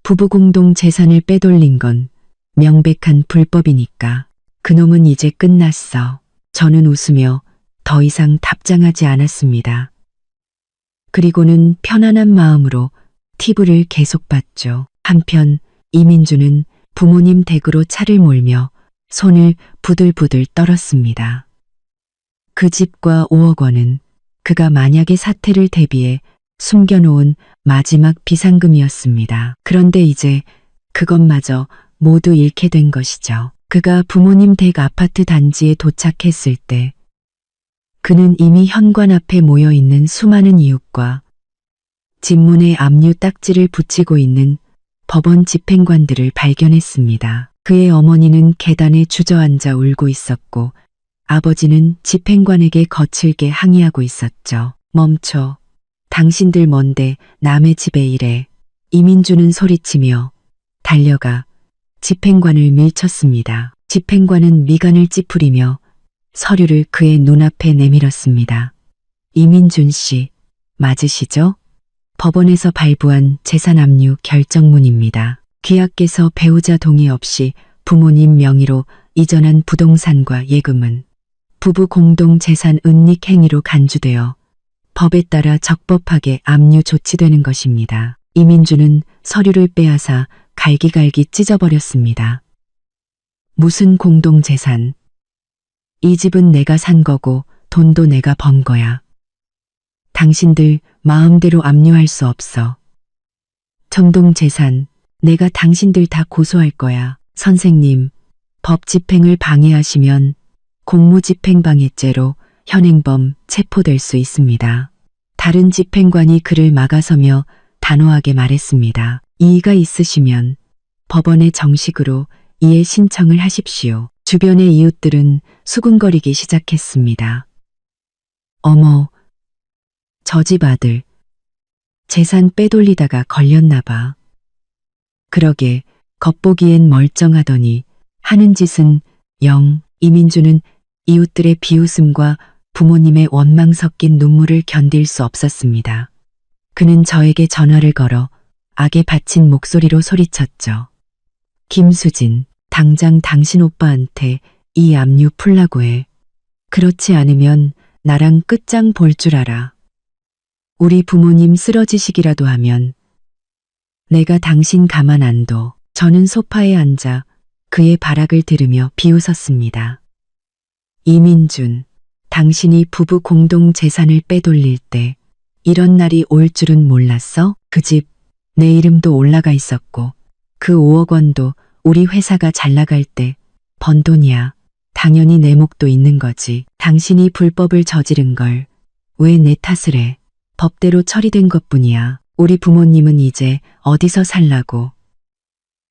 부부 공동 재산을 빼돌린 건 명백한 불법이니까. 그놈은 이제 끝났어. 저는 웃으며 더 이상 답장하지 않았습니다. 그리고는 편안한 마음으로 TV를 계속 봤죠. 한편 이민주는 부모님 댁으로 차를 몰며 손을 부들부들 떨었습니다. 그 집과 5억 원은 그가 만약의 사태를 대비해 숨겨놓은 마지막 비상금이었습니다. 그런데 이제 그것마저 모두 잃게 된 것이죠. 그가 부모님 댁 아파트 단지에 도착했을 때 그는 이미 현관 앞에 모여있는 수많은 이웃과 집문에 압류 딱지를 붙이고 있는 법원 집행관들을 발견했습니다. 그의 어머니는 계단에 주저앉아 울고 있었고 아버지는 집행관에게 거칠게 항의하고 있었죠. 멈춰. 당신들 뭔데 남의 집에 이래. 이민주는 소리치며 달려가 집행관을 밀쳤습니다. 집행관은 미간을 찌푸리며 서류를 그의 눈앞에 내밀었습니다. 이민준 씨, 맞으시죠? 법원에서 발부한 재산 압류 결정문입니다. 귀하께서 배우자 동의 없이 부모님 명의로 이전한 부동산과 예금은 부부 공동 재산 은닉 행위로 간주되어 법에 따라 적법하게 압류 조치되는 것입니다. 이민주는 서류를 빼앗아 갈기갈기 찢어버렸습니다. 무슨 공동 재산? 이 집은 내가 산 거고 돈도 내가 번 거야. 당신들 마음대로 압류할 수 없어. 전동 재산, 내가 당신들 다 고소할 거야. 선생님, 법 집행을 방해하시면 공무집행방해죄로 현행범 체포될 수 있습니다. 다른 집행관이 그를 막아서며 단호하게 말했습니다. 이의가 있으시면 법원에 정식으로 이의 신청을 하십시오. 주변의 이웃들은 수군거리기 시작했습니다. 어머, 저 집 아들, 재산 빼돌리다가 걸렸나 봐. 그러게 겉보기엔 멀쩡하더니 하는 짓은 영. 이민주는 이웃들의 비웃음과 부모님의 원망 섞인 눈물을 견딜 수 없었습니다. 그는 저에게 전화를 걸어 악에 바친 목소리로 소리쳤죠. 김수진, 당장 당신 오빠한테 이 압류 풀라고 해. 그렇지 않으면 나랑 끝장 볼 줄 알아. 우리 부모님 쓰러지시기라도 하면 내가 당신 가만 안 둬. 저는 소파에 앉아 그의 발악을 들으며 비웃었습니다. 이민준, 당신이 부부 공동 재산을 빼돌릴 때 이런 날이 올 줄은 몰랐어? 그 집, 내 이름도 올라가 있었고 그 5억 원도 우리 회사가 잘 나갈 때 번 돈이야. 당연히 내 몫도 있는 거지. 당신이 불법을 저지른 걸 왜 내 탓을 해? 법대로 처리된 것뿐이야. 우리 부모님은 이제 어디서 살라고.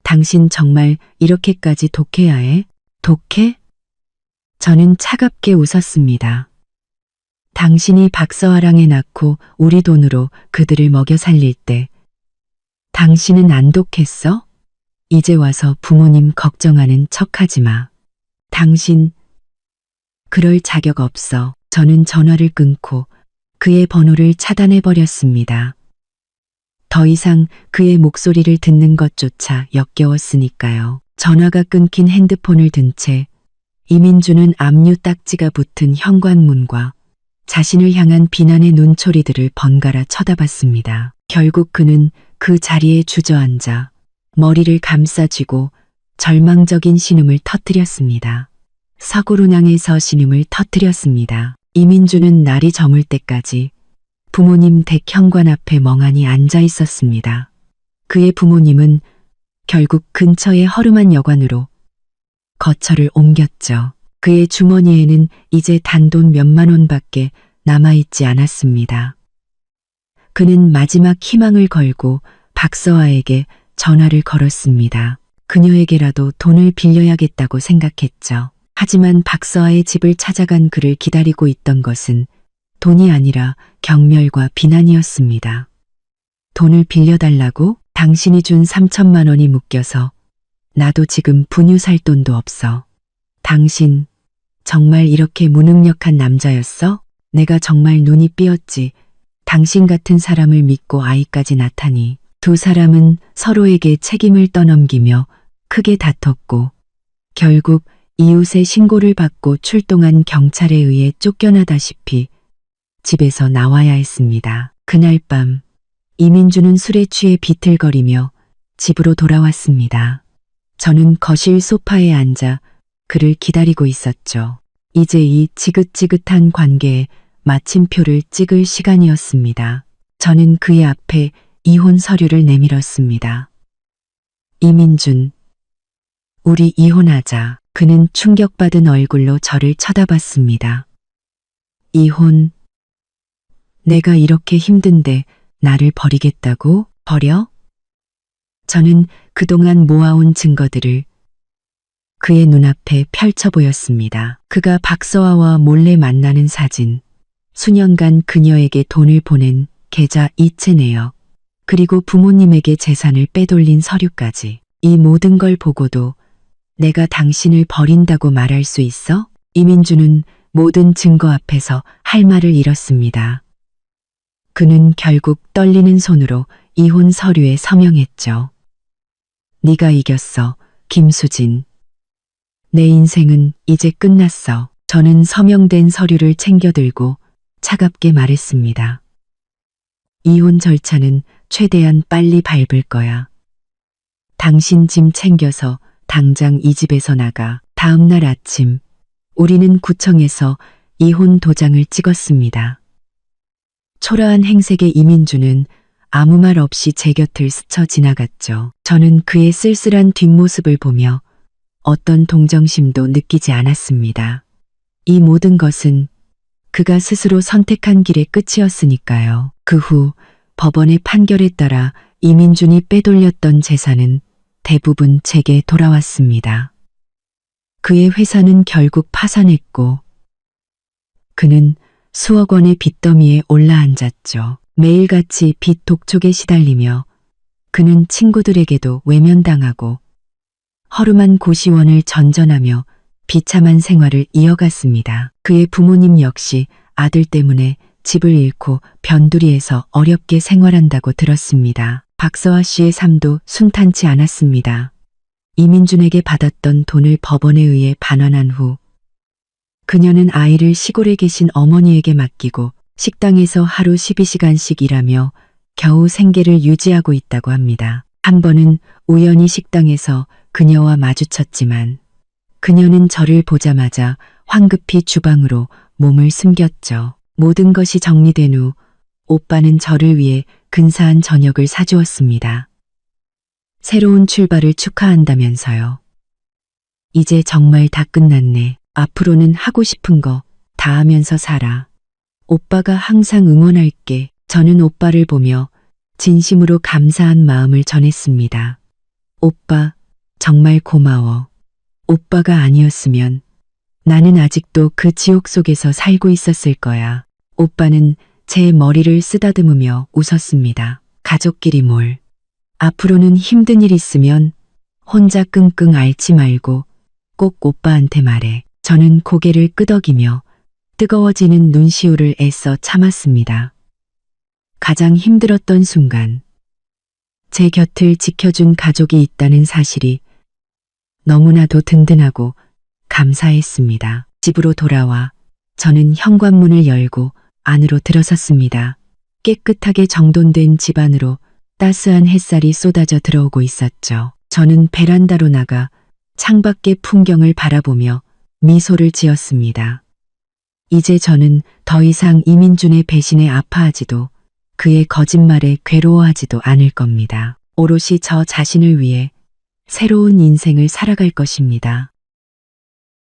당신 정말 이렇게까지 독해야 해? 독해? 저는 차갑게 웃었습니다. 당신이 박서아랑 애 낳고 우리 돈으로 그들을 먹여 살릴 때 당신은 안 독했어? 이제 와서 부모님 걱정하는 척하지 마. 당신 그럴 자격 없어. 저는 전화를 끊고 그의 번호를 차단해버렸습니다. 더 이상 그의 목소리를 듣는 것조차 역겨웠으니까요. 전화가 끊긴 핸드폰을 든 채 이민주는 압류 딱지가 붙은 현관문과 자신을 향한 비난의 눈초리들을 번갈아 쳐다봤습니다. 결국 그는 그 자리에 주저앉아 머리를 감싸쥐고 절망적인 신음을 터뜨렸습니다. 서구run항에서 신음을 터뜨렸습니다. 이민주는 날이 저물 때까지 부모님 댁 현관 앞에 멍하니 앉아 있었습니다. 그의 부모님은 결국 근처의 허름한 여관으로 거처를 옮겼죠. 그의 주머니에는 이제 단돈 몇만 원밖에 남아있지 않았습니다. 그는 마지막 희망을 걸고 박서아에게 전화를 걸었습니다. 그녀에게라도 돈을 빌려야겠다고 생각했죠. 하지만 박서아의 집을 찾아간 그를 기다리고 있던 것은 돈이 아니라 경멸과 비난이었습니다. 돈을 빌려달라고? 당신이 준 3천만 원이 묶여서 나도 지금 분유 살 돈도 없어. 당신 정말 이렇게 무능력한 남자였어? 내가 정말 눈이 삐었지. 당신 같은 사람을 믿고 아이까지 낳다니. 두 사람은 서로에게 책임을 떠넘기며 크게 다퉜고 결국 이웃의 신고를 받고 출동한 경찰에 의해 쫓겨나다시피 집에서 나와야 했습니다. 그날 밤 이민주는 술에 취해 비틀거리며 집으로 돌아왔습니다. 저는 거실 소파에 앉아 그를 기다리고 있었죠. 이제 이 지긋지긋한 관계에 마침표를 찍을 시간이었습니다. 저는 그의 앞에 이혼 서류를 내밀었습니다. 이민준, 우리 이혼하자. 그는 충격받은 얼굴로 저를 쳐다봤습니다. 이혼? 내가 이렇게 힘든데 나를 버리겠다고? 버려? 저는 그동안 모아온 증거들을 그의 눈앞에 펼쳐 보였습니다. 그가 박서아와 몰래 만나는 사진, 수년간 그녀에게 돈을 보낸 계좌 이체 내역, 그리고 부모님에게 재산을 빼돌린 서류까지. 이 모든 걸 보고도 내가 당신을 버린다고 말할 수 있어? 이민주는 모든 증거 앞에서 할 말을 잃었습니다. 그는 결국 떨리는 손으로 이혼 서류에 서명했죠. 네가 이겼어, 김수진. 내 인생은 이제 끝났어. 저는 서명된 서류를 챙겨들고 차갑게 말했습니다. 이혼 절차는 최대한 빨리 밟을 거야. 당신 짐 챙겨서 당장 이 집에서 나가. 다음 날 아침, 우리는 구청에서 이혼 도장을 찍었습니다. 초라한 행색의 이민주는 아무 말 없이 제 곁을 스쳐 지나갔죠. 저는 그의 쓸쓸한 뒷모습을 보며 어떤 동정심도 느끼지 않았습니다. 이 모든 것은 그가 스스로 선택한 길의 끝이었으니까요. 그 후 법원의 판결에 따라 이민준이 빼돌렸던 재산은 대부분 제게 돌아왔습니다. 그의 회사는 결국 파산했고 그는 수억 원의 빚더미에 올라앉았죠. 매일같이 빚 독촉에 시달리며 그는 친구들에게도 외면당하고 허름한 고시원을 전전하며 비참한 생활을 이어갔습니다. 그의 부모님 역시 아들 때문에 집을 잃고 변두리에서 어렵게 생활한다고 들었습니다. 박서아 씨의 삶도 순탄치 않았습니다. 이민준에게 받았던 돈을 법원에 의해 반환한 후 그녀는 아이를 시골에 계신 어머니에게 맡기고 식당에서 하루 12시간씩 일하며 겨우 생계를 유지하고 있다고 합니다. 한 번은 우연히 식당에서 그녀와 마주쳤지만 그녀는 저를 보자마자 황급히 주방으로 몸을 숨겼죠. 모든 것이 정리된 후 오빠는 저를 위해 근사한 저녁을 사주었습니다. 새로운 출발을 축하한다면서요. 이제 정말 다 끝났네. 앞으로는 하고 싶은 거 다 하면서 살아. 오빠가 항상 응원할게. 저는 오빠를 보며 진심으로 감사한 마음을 전했습니다. 오빠, 정말 고마워. 오빠가 아니었으면 나는 아직도 그 지옥 속에서 살고 있었을 거야. 오빠는 제 머리를 쓰다듬으며 웃었습니다. 가족끼리 뭘. 앞으로는 힘든 일 있으면 혼자 끙끙 앓지 말고 꼭 오빠한테 말해. 저는 고개를 끄덕이며 뜨거워지는 눈시울을 애써 참았습니다. 가장 힘들었던 순간, 제 곁을 지켜준 가족이 있다는 사실이 너무나도 든든하고 감사했습니다. 집으로 돌아와 저는 현관문을 열고 안으로 들어섰습니다. 깨끗하게 정돈된 집 안으로 따스한 햇살이 쏟아져 들어오고 있었죠. 저는 베란다로 나가 창밖의 풍경을 바라보며 미소를 지었습니다. 이제 저는 더 이상 이민준의 배신에 아파하지도 그의 거짓말에 괴로워하지도 않을 겁니다. 오롯이 저 자신을 위해 새로운 인생을 살아갈 것입니다.